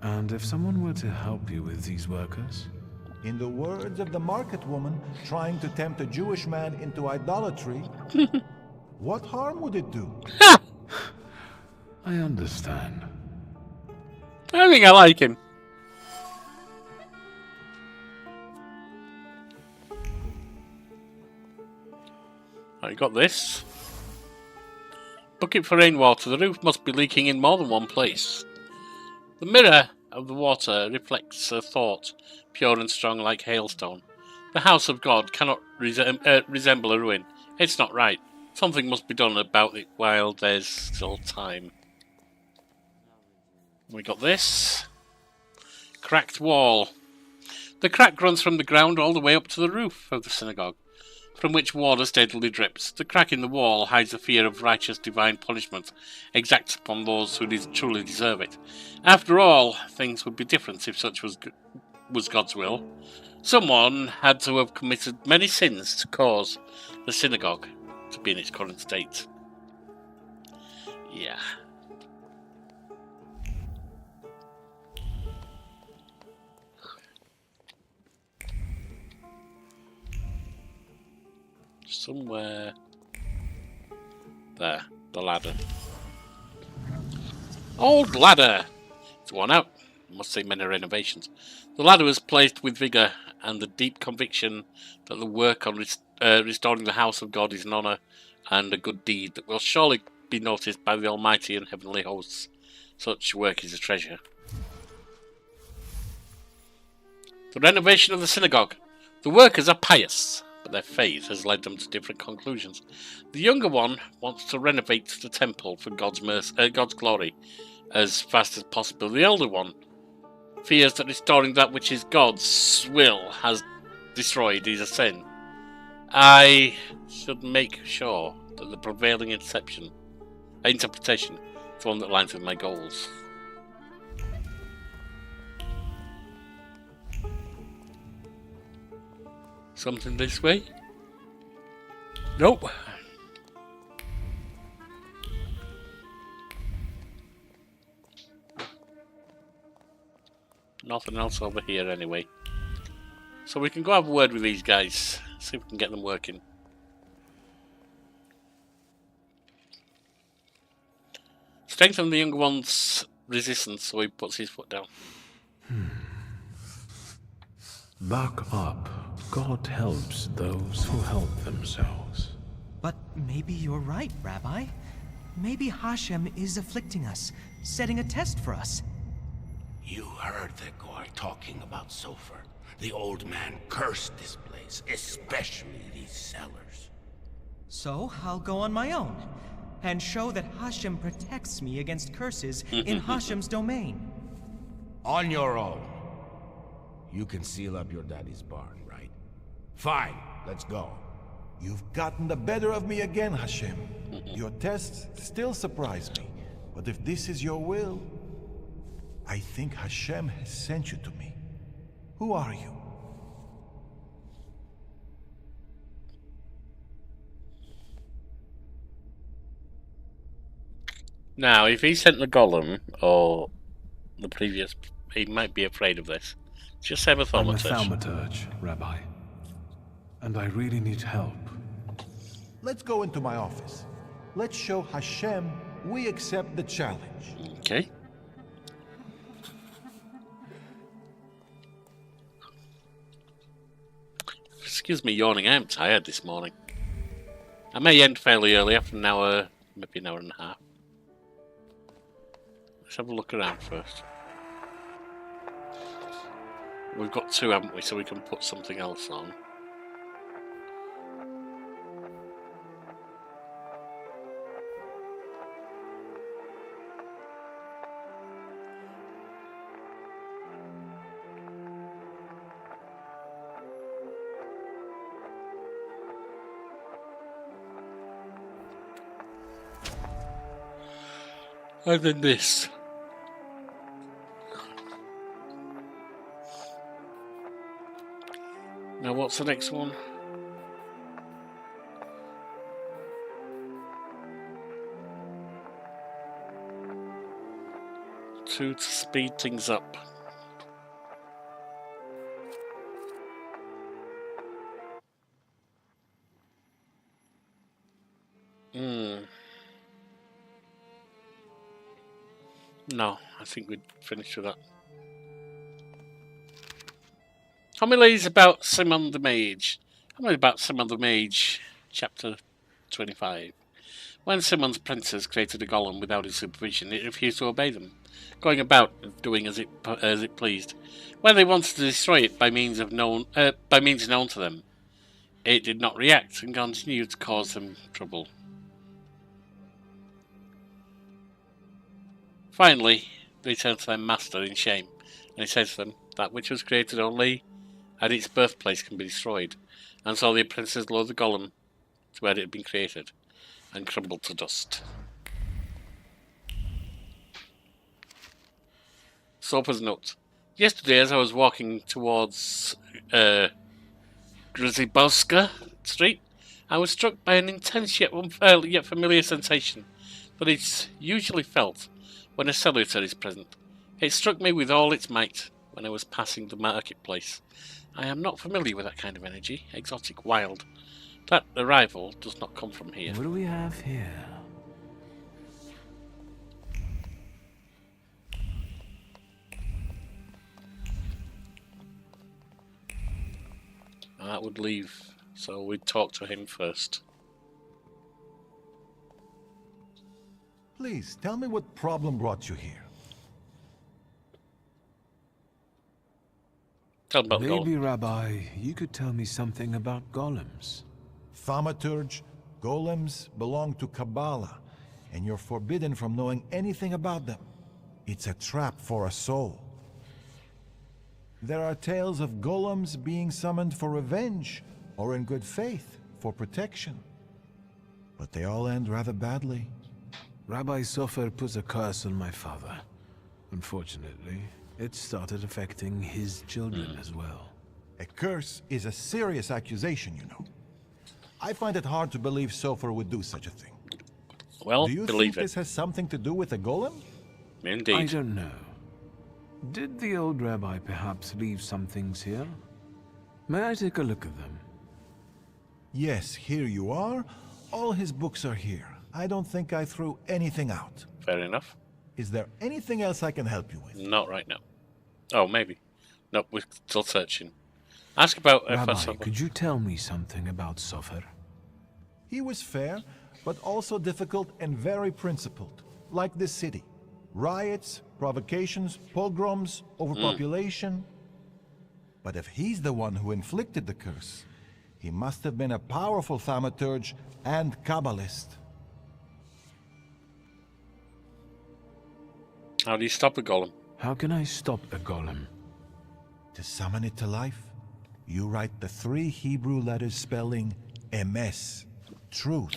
Speaker 4: And if someone were to help you with these workers?
Speaker 8: In the words of the market woman trying to tempt a Jewish man into idolatry, what harm would it do?
Speaker 4: I understand.
Speaker 3: I think I like him. I got this. Bucket for rainwater. The roof must be leaking in more than one place. The mirror of the water reflects a thought, pure and strong like hailstone. The house of God cannot resemble a ruin. It's not right. Something must be done about it while there's still time. We got this. Cracked wall. The crack runs from the ground all the way up to the roof of the synagogue, from which water steadily drips. The crack in the wall hides the fear of righteous divine punishment exacted upon those who truly deserve it. After all, things would be different if such was God's will. Someone had to have committed many sins to cause the synagogue to be in its current state. Yeah. somewhere. There, the ladder. Old ladder! It's worn out. Must see many renovations. The ladder was placed with vigour and the deep conviction that the work on restoring the house of God is an honour and a good deed that will surely be noticed by the Almighty and heavenly hosts. Such work is a treasure. The renovation of the synagogue. The workers are pious, but their faith has led them to different conclusions. The younger one wants to renovate the temple for God's glory as fast as possible. The elder one fears that restoring that which is God's will has destroyed is a sin. I should make sure that the prevailing interpretation is one that aligns with my goals. Something this way? Nope. Nothing else over here anyway. So we can go have a word with these guys. See if we can get them working. Strengthen the younger one's resistance so he puts his foot down.
Speaker 4: Buck up. God helps those who help themselves.
Speaker 10: But maybe you're right, Rabbi. Maybe Hashem is afflicting us, setting a test for us.
Speaker 9: You heard the guy talking about Sofer. The old man cursed this place, especially these cellars.
Speaker 10: So I'll go on my own and show that Hashem protects me against curses in Hashem's domain.
Speaker 9: On your own. You can seal up your daddy's barn, right? Fine, let's go.
Speaker 8: You've gotten the better of me again, Hashem. Your tests still surprise me. But if this is your will, I think Hashem has sent you to me. Who are you?
Speaker 3: Now, if he sent the golem, or the previous, he might be afraid of this. Just have a Thaumaturge.
Speaker 4: I'm a Thaumaturge, Rabbi. And I really need help.
Speaker 8: Let's go into my office. Let's show Hashem we accept the challenge.
Speaker 3: Okay. Excuse me yawning, I am tired this morning. I may end fairly early, after an hour, maybe an hour and a half. Let's have a look around first. We've got two, haven't we, so we can put something else on. And then this. Now what's the next one? Two to speed things up. No, I think we'd finished with that. Homilies about Simon the Mage. Homily about Simon the Mage, chapter 25. When Simon's princes created a golem without his supervision, it refused to obey them, going about doing as it pleased. When they wanted to destroy it by means known to them, it did not react and continued to cause them trouble. Finally, they turned to their master in shame, and he said to them, "That which was created only at its birthplace can be destroyed." And so the princes lowered the golem to where it had been created, and crumbled to dust. Soper's note. Yesterday, as I was walking towards Grzybowska Street, I was struck by an intense yet familiar sensation that is usually felt when a salutor is present. It struck me with all its might when I was passing the marketplace. I am not familiar with that kind of energy, exotic, wild. That arrival does not come from here.
Speaker 4: What do we have here?
Speaker 3: That would leave, so we'd talk to him first.
Speaker 8: Please, tell me what problem brought you here.
Speaker 3: Tell about
Speaker 4: Maybe,
Speaker 3: Golem.
Speaker 4: Rabbi, you could tell me something about golems.
Speaker 8: Thaumaturge, golems belong to Kabbalah, and you're forbidden from knowing anything about them. It's a trap for a soul. There are tales of golems being summoned for revenge, or in good faith, for protection. But they all end rather badly.
Speaker 4: Rabbi Sofer put a curse on my father. Unfortunately, it started affecting his children as well.
Speaker 8: A curse is a serious accusation, you know. I find it hard to believe Sofer would do such a thing.
Speaker 3: Well,
Speaker 8: Do you
Speaker 3: believe
Speaker 8: think
Speaker 3: it.
Speaker 8: this has something to do with a golem?
Speaker 3: Indeed.
Speaker 4: I don't know. Did the old rabbi perhaps leave some things here? May I take a look at them?
Speaker 8: Yes, here you are. All his books are here. I don't think I threw anything out.
Speaker 3: Fair enough.
Speaker 8: Is there anything else I can help you with?
Speaker 3: Not right now. Oh, maybe. No, we're still searching. Ask about
Speaker 4: Rabbi,
Speaker 3: Sofer.
Speaker 4: could you tell me something about Sofer?
Speaker 8: He was fair, but also difficult and very principled, like this city. Riots, provocations, pogroms, overpopulation. But if he's the one who inflicted the curse, he must have been a powerful thaumaturge and Kabbalist.
Speaker 3: How do you stop a golem?
Speaker 4: How can I stop a golem?
Speaker 8: To summon it to life, you write the 3 Hebrew letters spelling Emes, truth,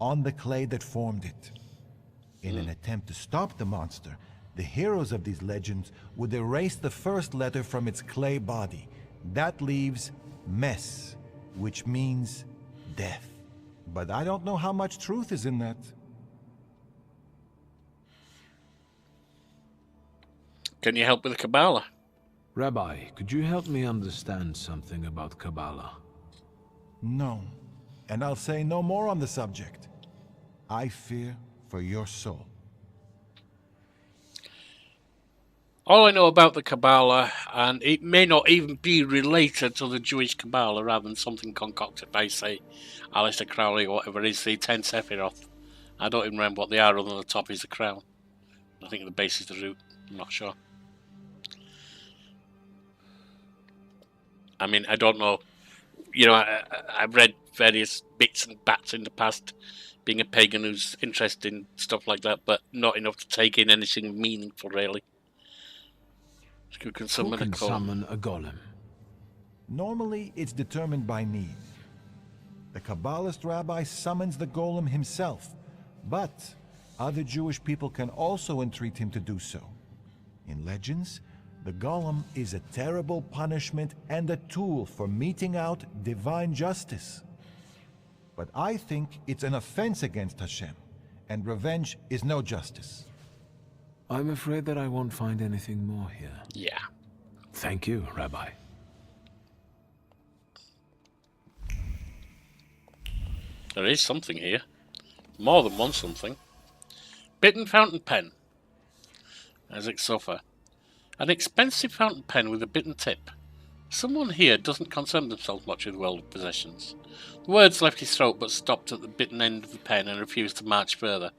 Speaker 8: on the clay that formed it. In an attempt to stop the monster, the heroes of these legends would erase the first letter from its clay body. That leaves Mes, which means death. But I don't know how much truth is in that.
Speaker 3: Can you help with the Kabbalah?
Speaker 4: Rabbi, could you help me understand something about Kabbalah?
Speaker 8: No, and I'll say no more on the subject. I fear for your soul.
Speaker 3: All I know about the Kabbalah, and it may not even be related to the Jewish Kabbalah rather than something concocted by, say, Aleister Crowley or whatever it is, the 10 Sephiroth. I don't even remember what they are, other than the top is the crown. I think the base is the root. I'm not sure. I mean, I don't know. You know, I've read various bits and bats in the past, being a pagan who's interested in stuff like that, but not enough to take in anything meaningful, really. Who can summon
Speaker 4: Who can
Speaker 3: a golem?
Speaker 4: summon a golem?
Speaker 8: Normally, it's determined by need. The Kabbalist rabbi summons the golem himself, but other Jewish people can also entreat him to do so. In legends, the golem is a terrible punishment and a tool for meting out divine justice. But I think it's an offense against Hashem, and revenge is no justice.
Speaker 4: I'm afraid that I won't find anything more here.
Speaker 3: Yeah.
Speaker 4: Thank you, Rabbi.
Speaker 3: There is something here. More than one something. Bitten fountain pen. Isaac Sofer. An expensive fountain pen with a bitten tip. Someone here doesn't concern themselves much with worldly possessions. The words left his throat but stopped at the bitten end of the pen and refused to march further.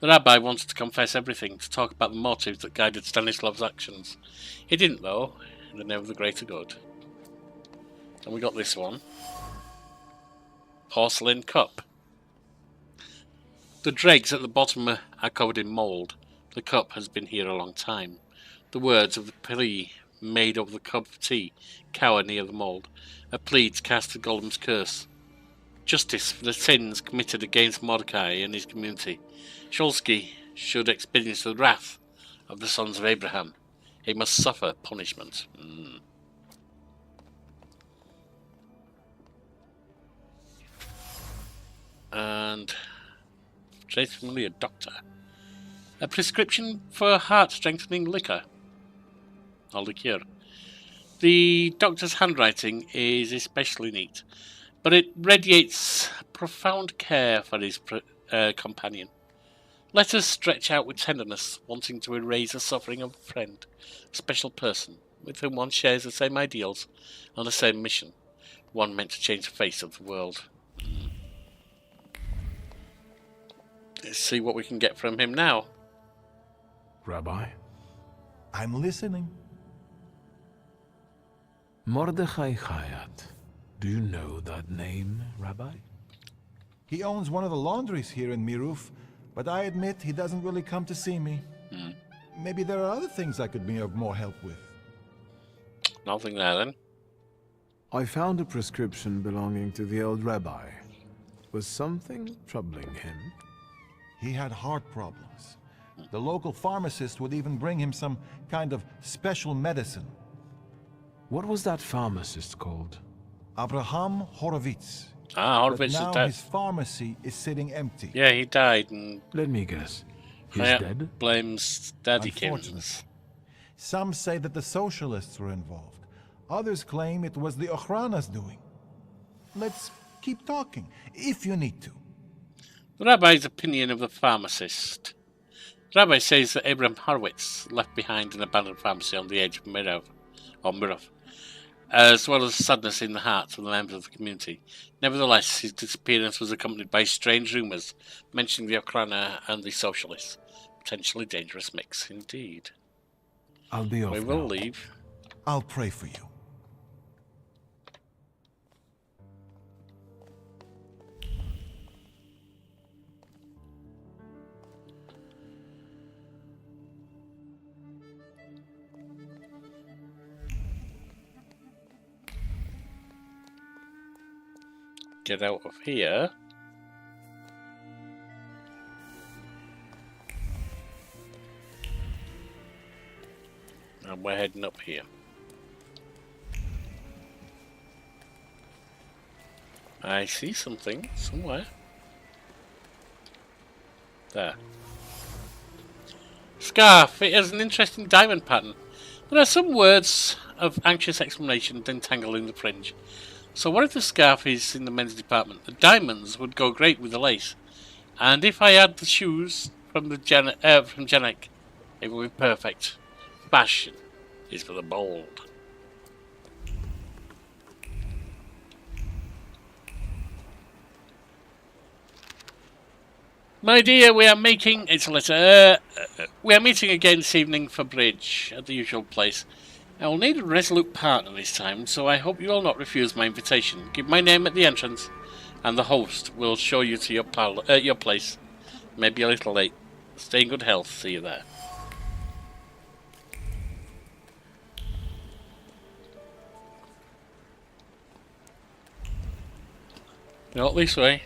Speaker 3: The rabbi wanted to confess everything, to talk about the motives that guided Stanislav's actions. He didn't, though, in the name of the greater good. And we got this one. Porcelain cup. The dregs at the bottom are covered in mould. The cup has been here a long time. The words of the plea made of the cup of tea cower near the mould. A plea to cast the golem's curse. Justice for the sins committed against Mordecai and his community. Shulsky should experience the wrath of the sons of Abraham. He must suffer punishment. And trace familiar doctor. A prescription for heart-strengthening liquor. Or liqueur. The doctor's handwriting is especially neat. but it radiates profound care for his companion. Let us stretch out with tenderness, wanting to erase the suffering of a friend, a special person, with whom one shares the same ideals and the same mission, one meant to change the face of the world. Let's see what we can get from him now.
Speaker 4: Rabbi?
Speaker 8: I'm listening.
Speaker 4: Mordechai Chayat. Do you know that name, Rabbi?
Speaker 8: He owns one of the laundries here in Miruf, but I admit he doesn't really come to see me. Maybe there are other things I could be of more help with.
Speaker 3: Nothing there then.
Speaker 4: I found a prescription belonging to the old rabbi. Was something troubling him?
Speaker 8: He had heart problems. The local pharmacist would even bring him some kind of special medicine.
Speaker 4: What was that pharmacist called?
Speaker 8: Abraham Horowitz.
Speaker 3: Ah,
Speaker 8: But
Speaker 3: Horowitz is
Speaker 8: now
Speaker 3: dead.
Speaker 8: his pharmacy is sitting empty.
Speaker 3: Yeah, he died, and
Speaker 4: Let me guess. He's
Speaker 3: Chayat
Speaker 4: dead?
Speaker 3: blames Daddy
Speaker 8: Unfortunately.
Speaker 3: Kins.
Speaker 8: Some say that the socialists were involved. Others claim it was the Ochrana's doing. Let's keep talking, if you need to.
Speaker 3: The rabbi's opinion of the pharmacist. The rabbi says that Abraham Horowitz left behind an abandoned pharmacy on the edge of Mirov, as well as sadness in the hearts of the members of the community. Nevertheless, his disappearance was accompanied by strange rumours mentioning the Ochrana and the socialists. Potentially dangerous mix, indeed.
Speaker 4: I'll be off
Speaker 3: We will
Speaker 4: now.
Speaker 3: leave.
Speaker 8: I'll pray for you.
Speaker 3: Get out of here. And we're heading up here. I see something somewhere. There. Scarf. It has an interesting diamond pattern. There are some words of anxious exclamation entangled in the fringe. So what if the scarf is in the men's department? The diamonds would go great with the lace. And if I add the shoes from Janek, it would be perfect. Fashion is for the bold. My dear, we are making... It's a letter. We are meeting again this evening for bridge at the usual place. I will need a resolute partner this time, so I hope you will not refuse my invitation. Give my name at the entrance, and the host will show you to your place. Maybe a little late. Stay in good health. See you there. Not this way.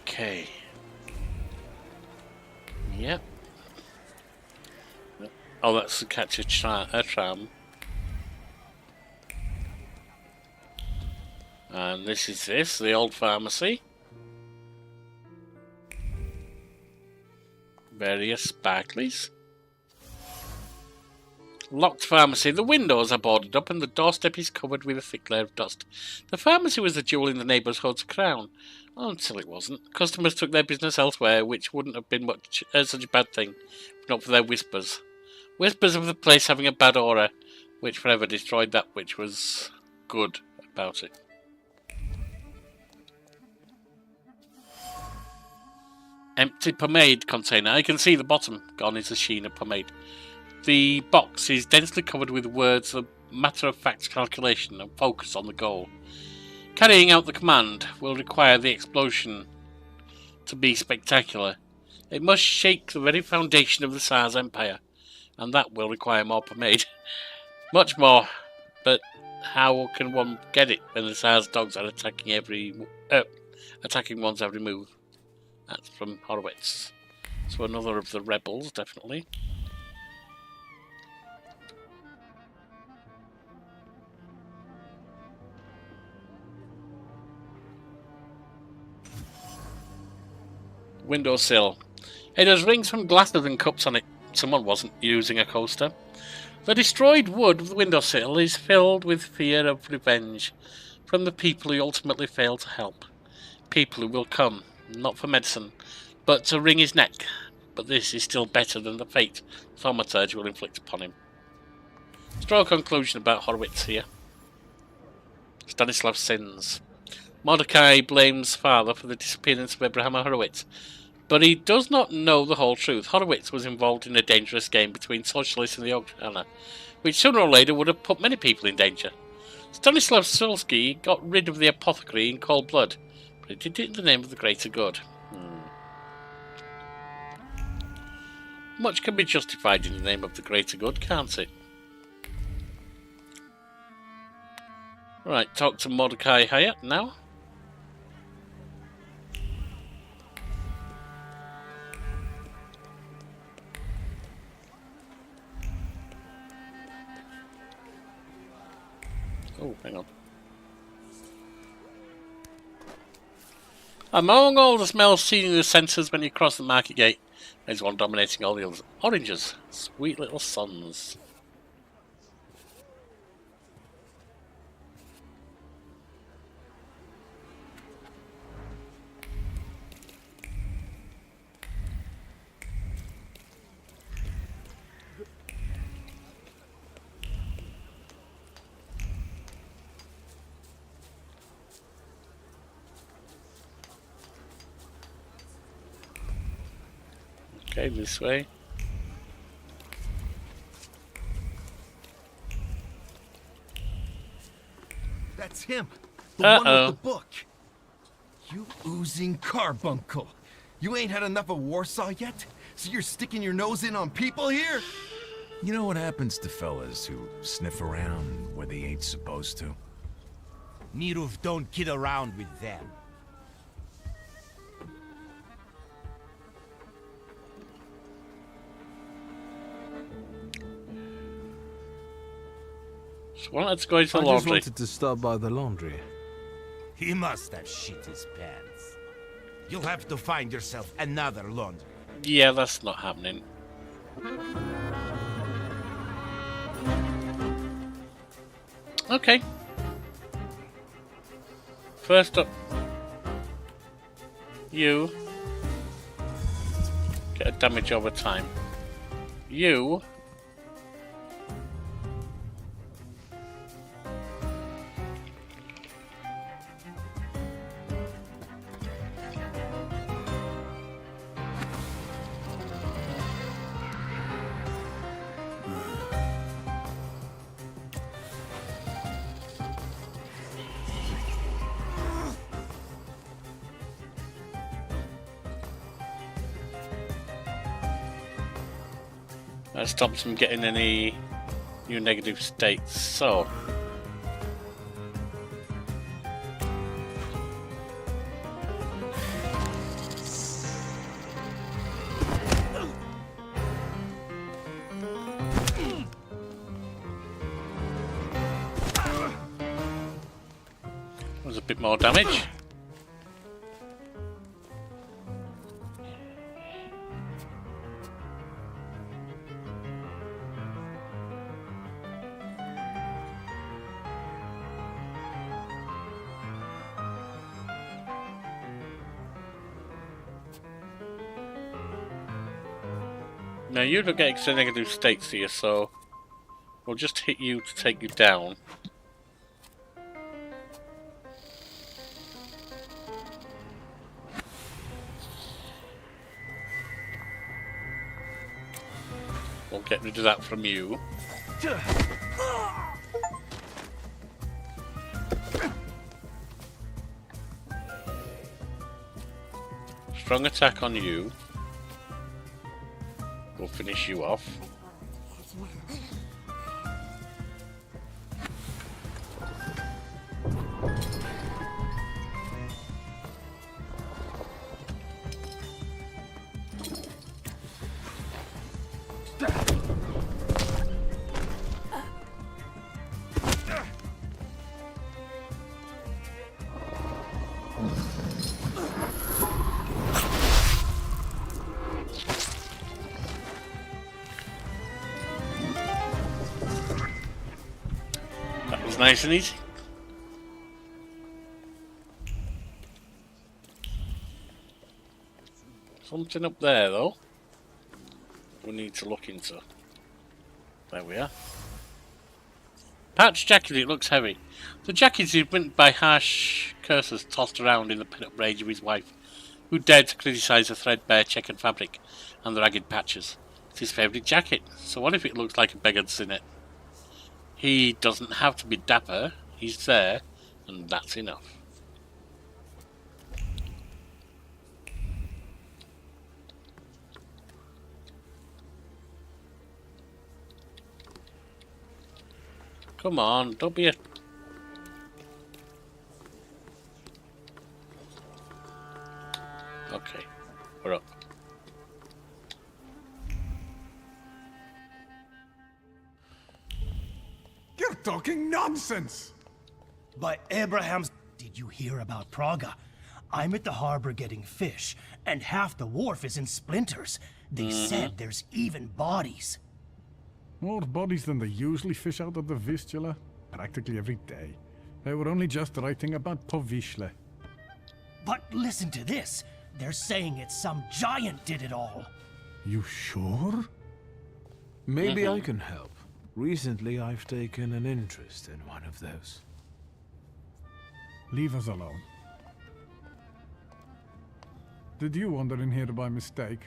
Speaker 3: Okay. Yep. Oh, that's to catch a tram. And this is the old pharmacy. Various sparklies. Locked pharmacy. The windows are boarded up and the doorstep is covered with a thick layer of dust. The pharmacy was the jewel in the neighbourhood's crown. Until it wasn't. Customers took their business elsewhere, which wouldn't have been such a bad thing, if not for their whispers. Whispers of the place having a bad aura, which forever destroyed that which was good about it. Empty pomade container. I can see the bottom. Gone is the sheen of pomade. The box is densely covered with words of matter-of-fact calculation and focus on the goal. Carrying out the command will require the explosion to be spectacular. It must shake the very foundation of the Tsar's empire, and that will require more pomade. Much more, but how can one get it when the Tsar's dogs are attacking one's every move? That's from Horowitz. So another of the rebels, definitely. Windowsill. It has rings from glasses and cups on it. Someone wasn't using a coaster. The destroyed wood of the windowsill is filled with fear of revenge from the people who ultimately failed to help. People who will come, not for medicine, but to wring his neck. But this is still better than the fate Thaumaturge will inflict upon him. Let's draw a conclusion about Horowitz here. Stanislav sins. Mordecai blames father for the disappearance of Abraham Horowitz, but he does not know the whole truth. Horowitz was involved in a dangerous game between socialists and the Oksana, which sooner or later would have put many people in danger. Stanislav Sulski got rid of the apothecary in cold blood, but he did it in the name of the greater good. Much can be justified in the name of the greater good, can't it? Right, talk to Mordecai Hayat now. Oh, hang on. Among all the smells seen in the senses when you cross the market gate, there's one dominating all the others. Oranges. Sweet little suns. Okay, this way.
Speaker 11: That's him. The one with the book. You oozing carbuncle. You ain't had enough of Warsaw yet? So you're sticking your nose in on people here?
Speaker 12: You know what happens to fellas who sniff around where they ain't supposed to?
Speaker 9: Mirov don't kid around with them.
Speaker 3: So let's go to the
Speaker 4: I
Speaker 3: laundry.
Speaker 4: just wanted to stop by the laundry.
Speaker 9: He must have shit his pants. You'll have to find yourself another laundry.
Speaker 3: Yeah, that's not happening. Okay. First up, you get a damage over time. You that stops him getting any new negative states. So there's a bit more damage. Now you don't get extra negative states here, so we'll just hit you to take you down. We'll get rid of that from you. Strong attack on you. We'll finish you off. That's nice and easy. Something up there, though, we need to look into. There we are. Patched jacket, it looks heavy. The jacket is written by harsh curses tossed around in the pent-up rage of his wife, who dared to criticise the threadbare checkered fabric and the ragged patches. It's his favourite jacket, so what if it looks like a beggar's in it? He doesn't have to be dapper, he's there, and that's enough. Come on, don't be a... Okay, we're up.
Speaker 13: You're talking nonsense!
Speaker 14: By Abraham's... Did you hear about Praga? I'm at the harbor getting fish, and half the wharf is in splinters. They said there's even bodies.
Speaker 13: More bodies than they usually fish out of the Vistula, practically every day. They were only just writing about Povishle.
Speaker 14: But listen to this. They're saying it's some giant did it all.
Speaker 13: You sure?
Speaker 4: Maybe I can help. Recently, I've taken an interest in one of those.
Speaker 13: Leave us alone. Did you wander in here by mistake?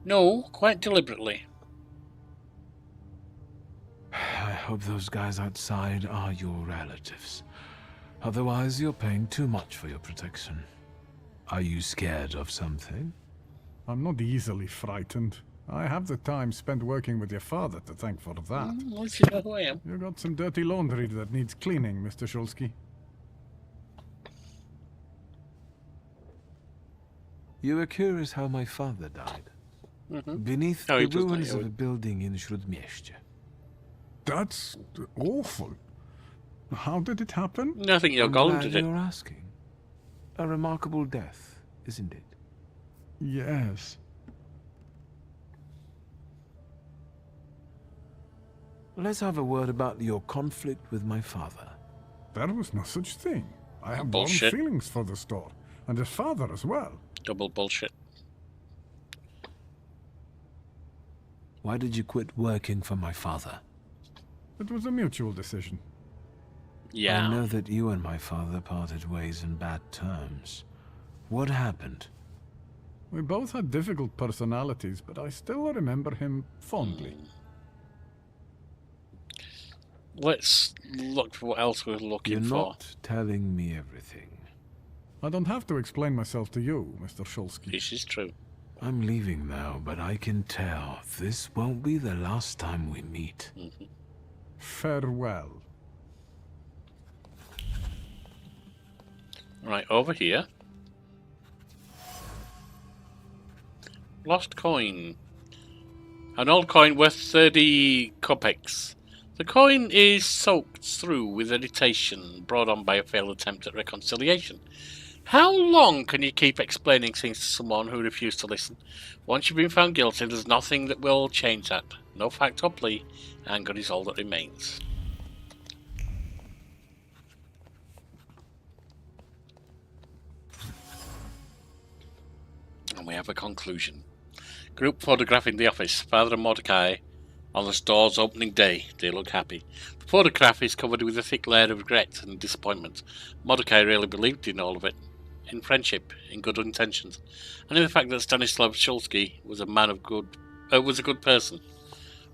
Speaker 3: No, quite deliberately.
Speaker 4: I hope those guys outside are your relatives. Otherwise, you're paying too much for your protection. Are you scared of something?
Speaker 13: I'm not easily frightened. I have the time spent working with your father to thank for that.
Speaker 3: Let's see who I am.
Speaker 13: You got some dirty laundry that needs cleaning, Mr. Shulsky.
Speaker 4: You were curious how my father died. Beneath
Speaker 3: Oh, he
Speaker 4: the
Speaker 3: does die,
Speaker 4: ruins
Speaker 3: yeah.
Speaker 4: of a building in Śródmieście.
Speaker 13: That's awful. How did it happen?
Speaker 3: I think your
Speaker 4: I'm
Speaker 3: golem
Speaker 4: glad
Speaker 3: did it.
Speaker 4: you're asking. A remarkable death, isn't it?
Speaker 13: Yes.
Speaker 4: Let's have a word about your conflict with my father.
Speaker 13: There was no such thing. I have
Speaker 3: Bullshit.
Speaker 13: warm feelings for the store, and his father as well.
Speaker 3: Double bullshit.
Speaker 4: Why did you quit working for my father?
Speaker 13: It was a mutual decision.
Speaker 3: Yeah.
Speaker 4: I know that you and my father parted ways in bad terms. What happened?
Speaker 13: We both had difficult personalities, but I still remember him fondly.
Speaker 3: Let's look for what else we're looking
Speaker 4: You're
Speaker 3: for.
Speaker 4: not telling me everything.
Speaker 13: I don't have to explain myself to you, Mr. Shulsky.
Speaker 3: This is true.
Speaker 4: I'm leaving now, but I can tell this won't be the last time we meet.
Speaker 13: Farewell.
Speaker 3: Right, over here. Lost coin. An old coin worth 30 kopecks. The coin is soaked through with irritation brought on by a failed attempt at reconciliation. How long can you keep explaining things to someone who refused to listen? Once you've been found guilty, there's nothing that will change that. No fact or plea. Anger is all that remains. And we have a conclusion. Group photographing the office. Father and Mordecai on the store's opening day. They look happy. The photograph is covered with a thick layer of regret and disappointment. Mordecai really believed in all of it. In friendship, in good intentions, and in the fact that Stanislav Shulsky was a man of good, was a good person.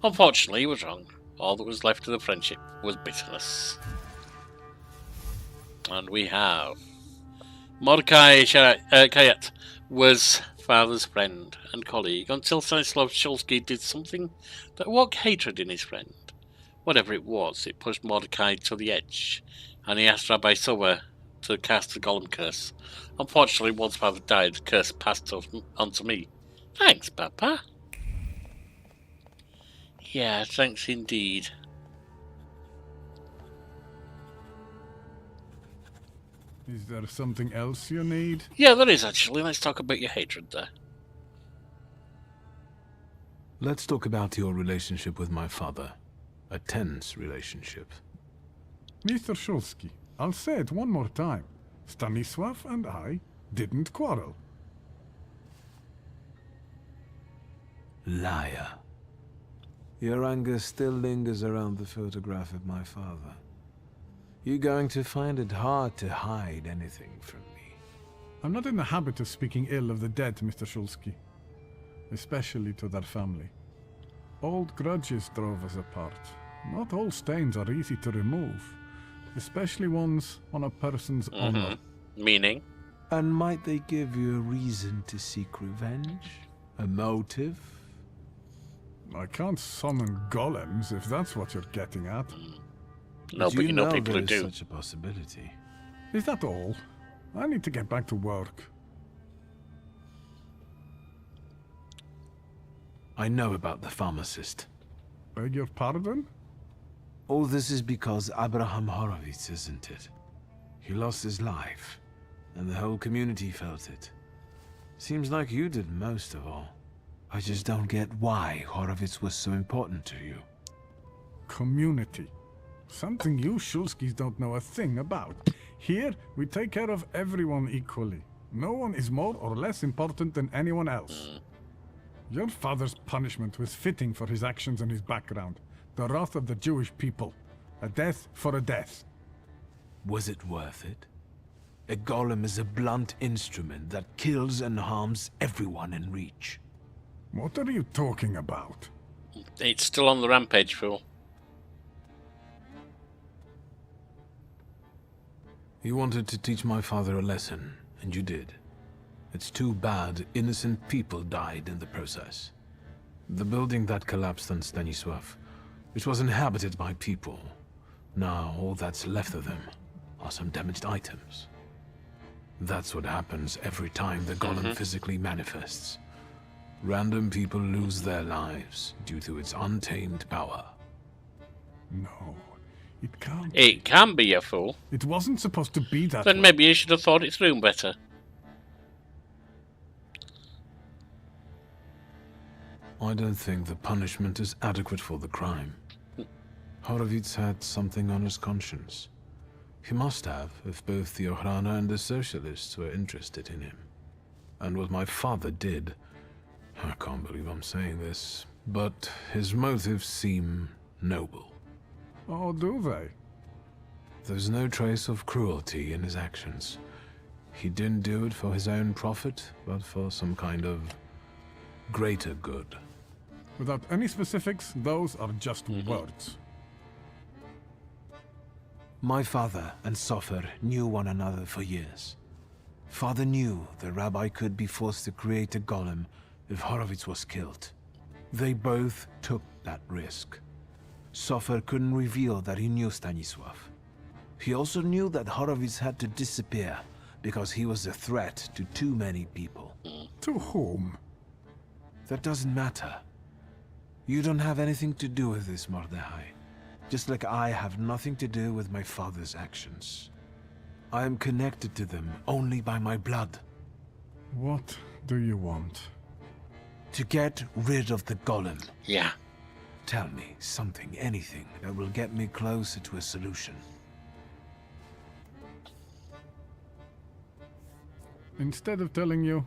Speaker 3: Unfortunately, he was wrong. All that was left of the friendship was bitterness. And we have Mordecai Kayat was father's friend and colleague until Stanislav Shulsky did something that awoke hatred in his friend. Whatever it was, it pushed Mordecai to the edge, and he asked Rabbi Sober to cast the golem curse. Unfortunately, once father died, the curse passed on to me. Thanks, Papa. Yeah, thanks indeed.
Speaker 13: Is there something else you need?
Speaker 3: Yeah, there is actually. Let's talk about your hatred there.
Speaker 4: Let's talk about your relationship with my father. A tense relationship.
Speaker 13: Mr. Shulsky, I'll say it one more time. Stanisław and I didn't quarrel.
Speaker 4: Liar. Your anger still lingers around the photograph of my father. You're going to find it hard to hide anything from me.
Speaker 13: I'm not in the habit of speaking ill of the dead, Mr. Shulsky. Especially to their family. Old grudges drove us apart. Not all stains are easy to remove. Especially ones on a person's honor.
Speaker 3: Meaning?
Speaker 4: And might they give you a reason to seek revenge? A motive?
Speaker 13: I can't summon golems if that's what you're getting at.
Speaker 3: No, but you know people who
Speaker 4: there's
Speaker 3: do.
Speaker 4: such a possibility.
Speaker 13: Is that all? I need to get back to work.
Speaker 4: I know about the pharmacist.
Speaker 13: Beg your pardon?
Speaker 4: All this is because Abraham Horowitz, isn't it? He lost his life, and the whole community felt it. Seems like you did most of all. I just don't get why Horowitz was so important to you.
Speaker 13: Community. Something you Shulskis don't know a thing about. Here, we take care of everyone equally. No one is more or less important than anyone else. Your father's punishment was fitting for his actions and his background. The wrath of the Jewish people. A death for a death.
Speaker 4: Was it worth it? A golem is a blunt instrument that kills and harms everyone in reach.
Speaker 13: What are you talking about?
Speaker 3: It's still on the rampage, fool.
Speaker 4: You wanted to teach my father a lesson, and you did. It's too bad innocent people died in the process. The building that collapsed on Stanisław, it was inhabited by people. Now all that's left of them are some damaged items. That's what happens every time the golem physically manifests. Random people lose their lives due to its untamed power.
Speaker 13: No, it can't.
Speaker 3: It can be, a fool.
Speaker 13: It wasn't supposed to be that
Speaker 3: Then
Speaker 13: way.
Speaker 3: maybe you should have thought it through better.
Speaker 4: I don't think the punishment is adequate for the crime. Horowitz had something on his conscience. He must have, if both the Ochrana and the Socialists were interested in him. And what my father did, I can't believe I'm saying this, but his motives seem noble.
Speaker 13: Oh, do they?
Speaker 4: There's no trace of cruelty in his actions. He didn't do it for his own profit, but for some kind of greater good.
Speaker 13: Without any specifics, those are just words.
Speaker 4: My father and Sofer knew one another for years. Father knew the rabbi could be forced to create a golem if Horowitz was killed. They both took that risk. Sofer couldn't reveal that he knew Stanisław. He also knew that Horowitz had to disappear because he was a threat to too many people.
Speaker 13: To whom?
Speaker 4: That doesn't matter. You don't have anything to do with this, Mordechai. Just like I have nothing to do with my father's actions. I am connected to them only by my blood.
Speaker 13: What do you want?
Speaker 4: To get rid of the golem.
Speaker 3: Yeah.
Speaker 4: Tell me something, anything, that will get me closer to a solution.
Speaker 13: Instead of telling you,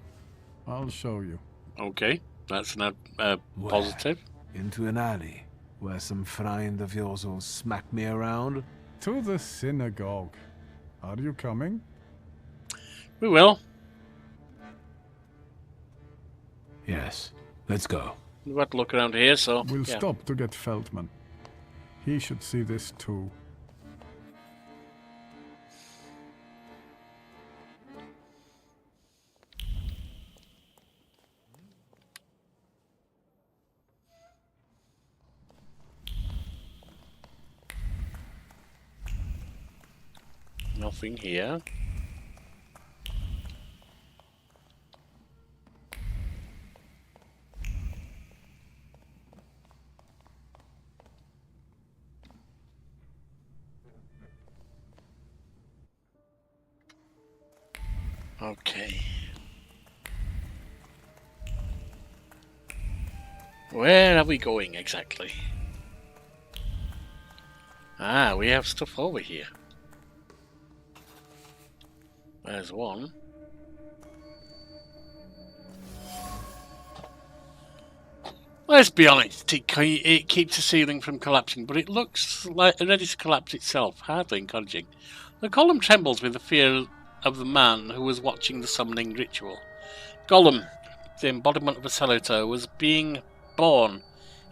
Speaker 13: I'll show you.
Speaker 3: Okay, that's not positive.
Speaker 4: Into an alley, where some friend of yours will smack me around?
Speaker 13: To the synagogue. Are you coming?
Speaker 3: We will.
Speaker 4: Yes, let's go.
Speaker 3: We've got to look around here, so...
Speaker 13: We'll
Speaker 3: yeah.
Speaker 13: stop to get Feldman. He should see this too.
Speaker 3: Nothing here. Okay. Where are we going exactly? Ah, we have stuff over here. There's one. Let's be honest, it keeps the ceiling from collapsing, but it looks like ready to collapse itself. Hardly encouraging. The column trembles with the fear of the man who was watching the summoning ritual. Gollum, the embodiment of a salutor, was being born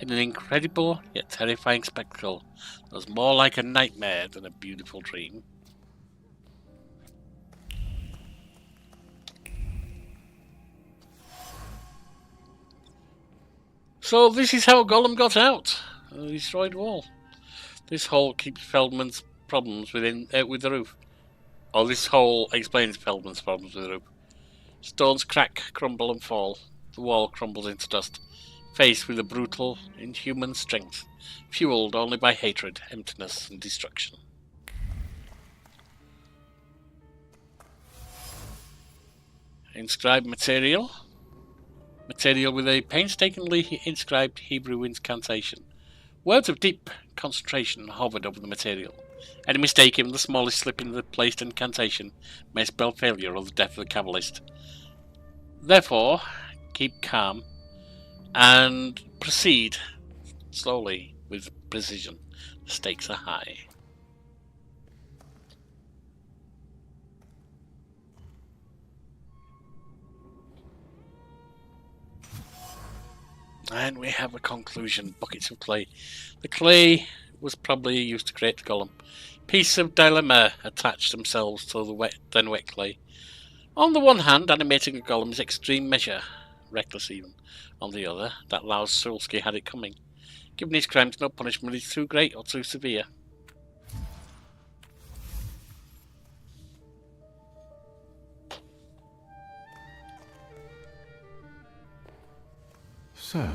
Speaker 3: in an incredible yet terrifying spectacle that was more like a nightmare than a beautiful dream. So this is how Gollum got out of the destroyed wall. This hole keeps Feldman's problems with the roof. Or this hole explains Feldman's problems with the roof. Stones crack, crumble and fall. The wall crumbles into dust. Faced with a brutal, inhuman strength, fueled only by hatred, emptiness and destruction. Inscribed material. Material with a painstakingly inscribed Hebrew incantation. Words of deep concentration hovered over the material. Any mistake, even the smallest slip in the placed incantation, may spell failure or the death of the Kabbalist. Therefore, keep calm and proceed slowly with precision. The stakes are high. And we have a conclusion. Buckets of clay. The clay was probably used to create the golem. Pieces of dilemma attached themselves to the wet clay. On the one hand, animating a golem is extreme measure, reckless even. On the other, that Lars Sulski had it coming. Given his crimes, no punishment is too great or too severe.
Speaker 4: So...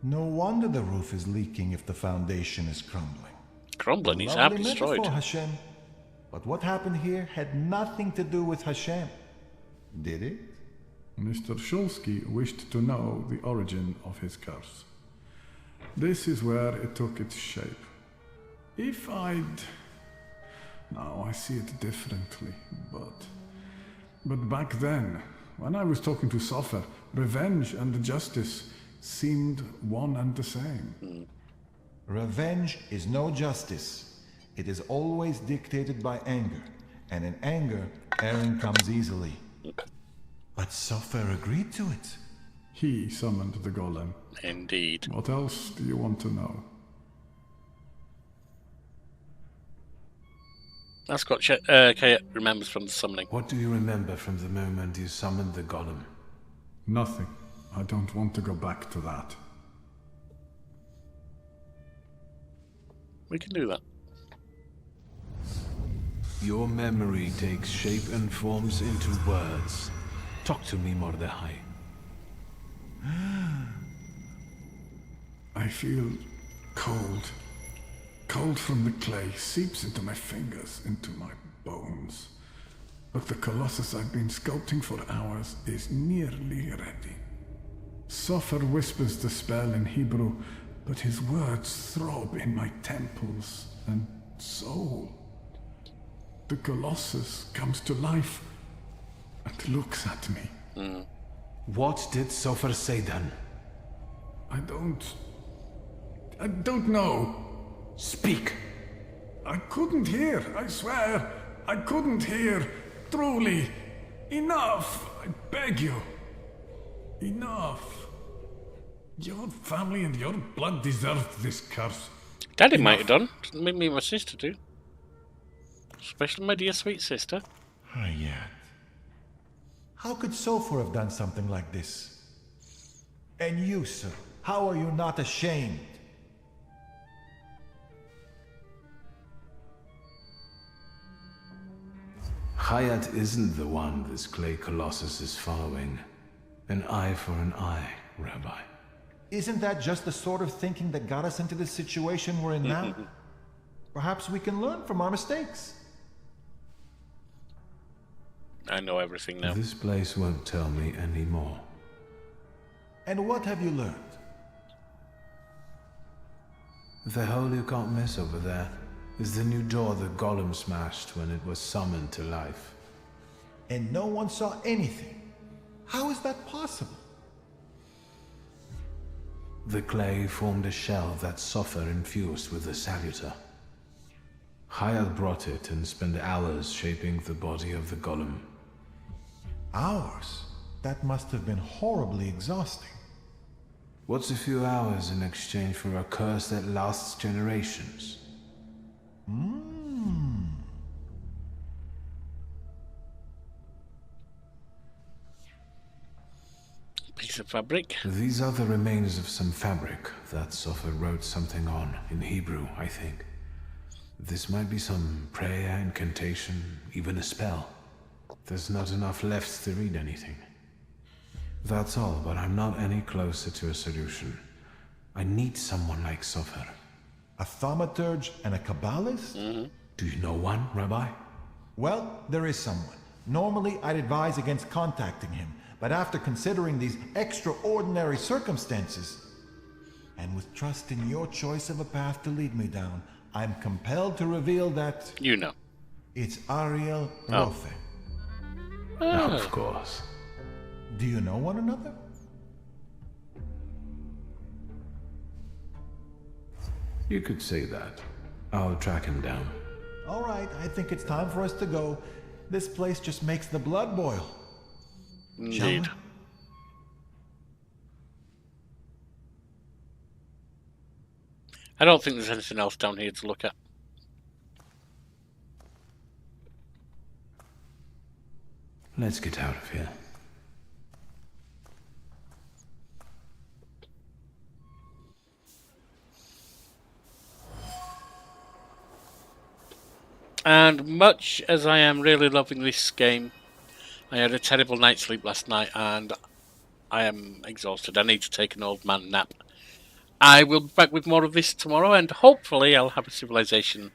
Speaker 8: No wonder the roof is leaking if the foundation is crumbling.
Speaker 3: Crumbling? He's half destroyed.
Speaker 8: Metaphor, Hashem. But what happened here had nothing to do with Hashem. Did it?
Speaker 13: Mr. Shulsky wished to know the origin of his curse. This is where it took its shape. If I'd... Now I see it differently, but back then, when I was talking to Sofer, revenge and justice seemed one and the same.
Speaker 8: Revenge is no justice. It is always dictated by anger, and in anger, erring comes easily. But Sofer agreed to it.
Speaker 13: He summoned the golem.
Speaker 3: Indeed.
Speaker 13: What else do you want to know?
Speaker 3: That's what Kaya remembers from the summoning.
Speaker 4: What do you remember from the moment you summoned the golem?
Speaker 13: Nothing. I don't want to go back to that.
Speaker 3: We can do that.
Speaker 4: Your memory takes shape and forms into words. Talk to me, Mordechai.
Speaker 13: I feel cold. Cold from the clay seeps into my fingers, into my bones. But the colossus I've been sculpting for hours is nearly ready. Sofer whispers the spell in Hebrew, but his words throb in my temples and soul. The colossus comes to life and looks at me.
Speaker 4: What did Sofer say then?
Speaker 13: I don't know.
Speaker 4: Speak!
Speaker 13: I couldn't hear, I swear. I couldn't hear. Truly. Enough, I beg you. Enough. Your family and your blood deserved this curse.
Speaker 3: Daddy might have done. Didn't me and my sister do. Especially my dear sweet sister.
Speaker 8: Yet. How could Sofer have done something like this? And you, sir, how are you not ashamed?
Speaker 4: Hayat isn't the one this clay colossus is following. An eye for an eye, Rabbi.
Speaker 8: Isn't that just the sort of thinking that got us into the situation we're in now? Perhaps we can learn from our mistakes.
Speaker 3: I know everything now.
Speaker 4: This place won't tell me anymore.
Speaker 8: And what have you learned?
Speaker 4: The hole you can't miss over there is the new door the golem smashed when it was summoned to life.
Speaker 8: And no one saw anything. How is that possible?
Speaker 4: The clay formed a shell that Soffer infused with the salutor. Hayat brought it and spent hours shaping the body of the golem.
Speaker 8: Hours? That must have been horribly exhausting.
Speaker 4: What's a few hours in exchange for a curse that lasts generations?
Speaker 3: Piece of fabric.
Speaker 4: These are the remains of some fabric that Soffer wrote something on, in Hebrew, I think. This might be some prayer, incantation, even a spell. There's not enough left to read anything. That's all, but I'm not any closer to a solution. I need someone like Soffer.
Speaker 8: A thaumaturge and a kabbalist?
Speaker 4: Do you know one, Rabbi?
Speaker 8: Well, there is someone. Normally, I'd advise against contacting him, but after considering these extraordinary circumstances, and with trust in your choice of a path to lead me down, I'm compelled to reveal that...
Speaker 3: You know.
Speaker 8: It's Ariel Rofe.
Speaker 4: Of course.
Speaker 8: Do you know one another?
Speaker 4: You could say that. I'll track him down.
Speaker 8: All right, I think it's time for us to go. This place just makes the blood boil.
Speaker 3: Indeed. I don't think there's anything else down here to look at.
Speaker 4: Let's get out of here.
Speaker 3: And much as I am really loving this game, I had a terrible night's sleep last night and I am exhausted. I need to take an old man nap. I will be back with more of this tomorrow and hopefully I'll have a civilization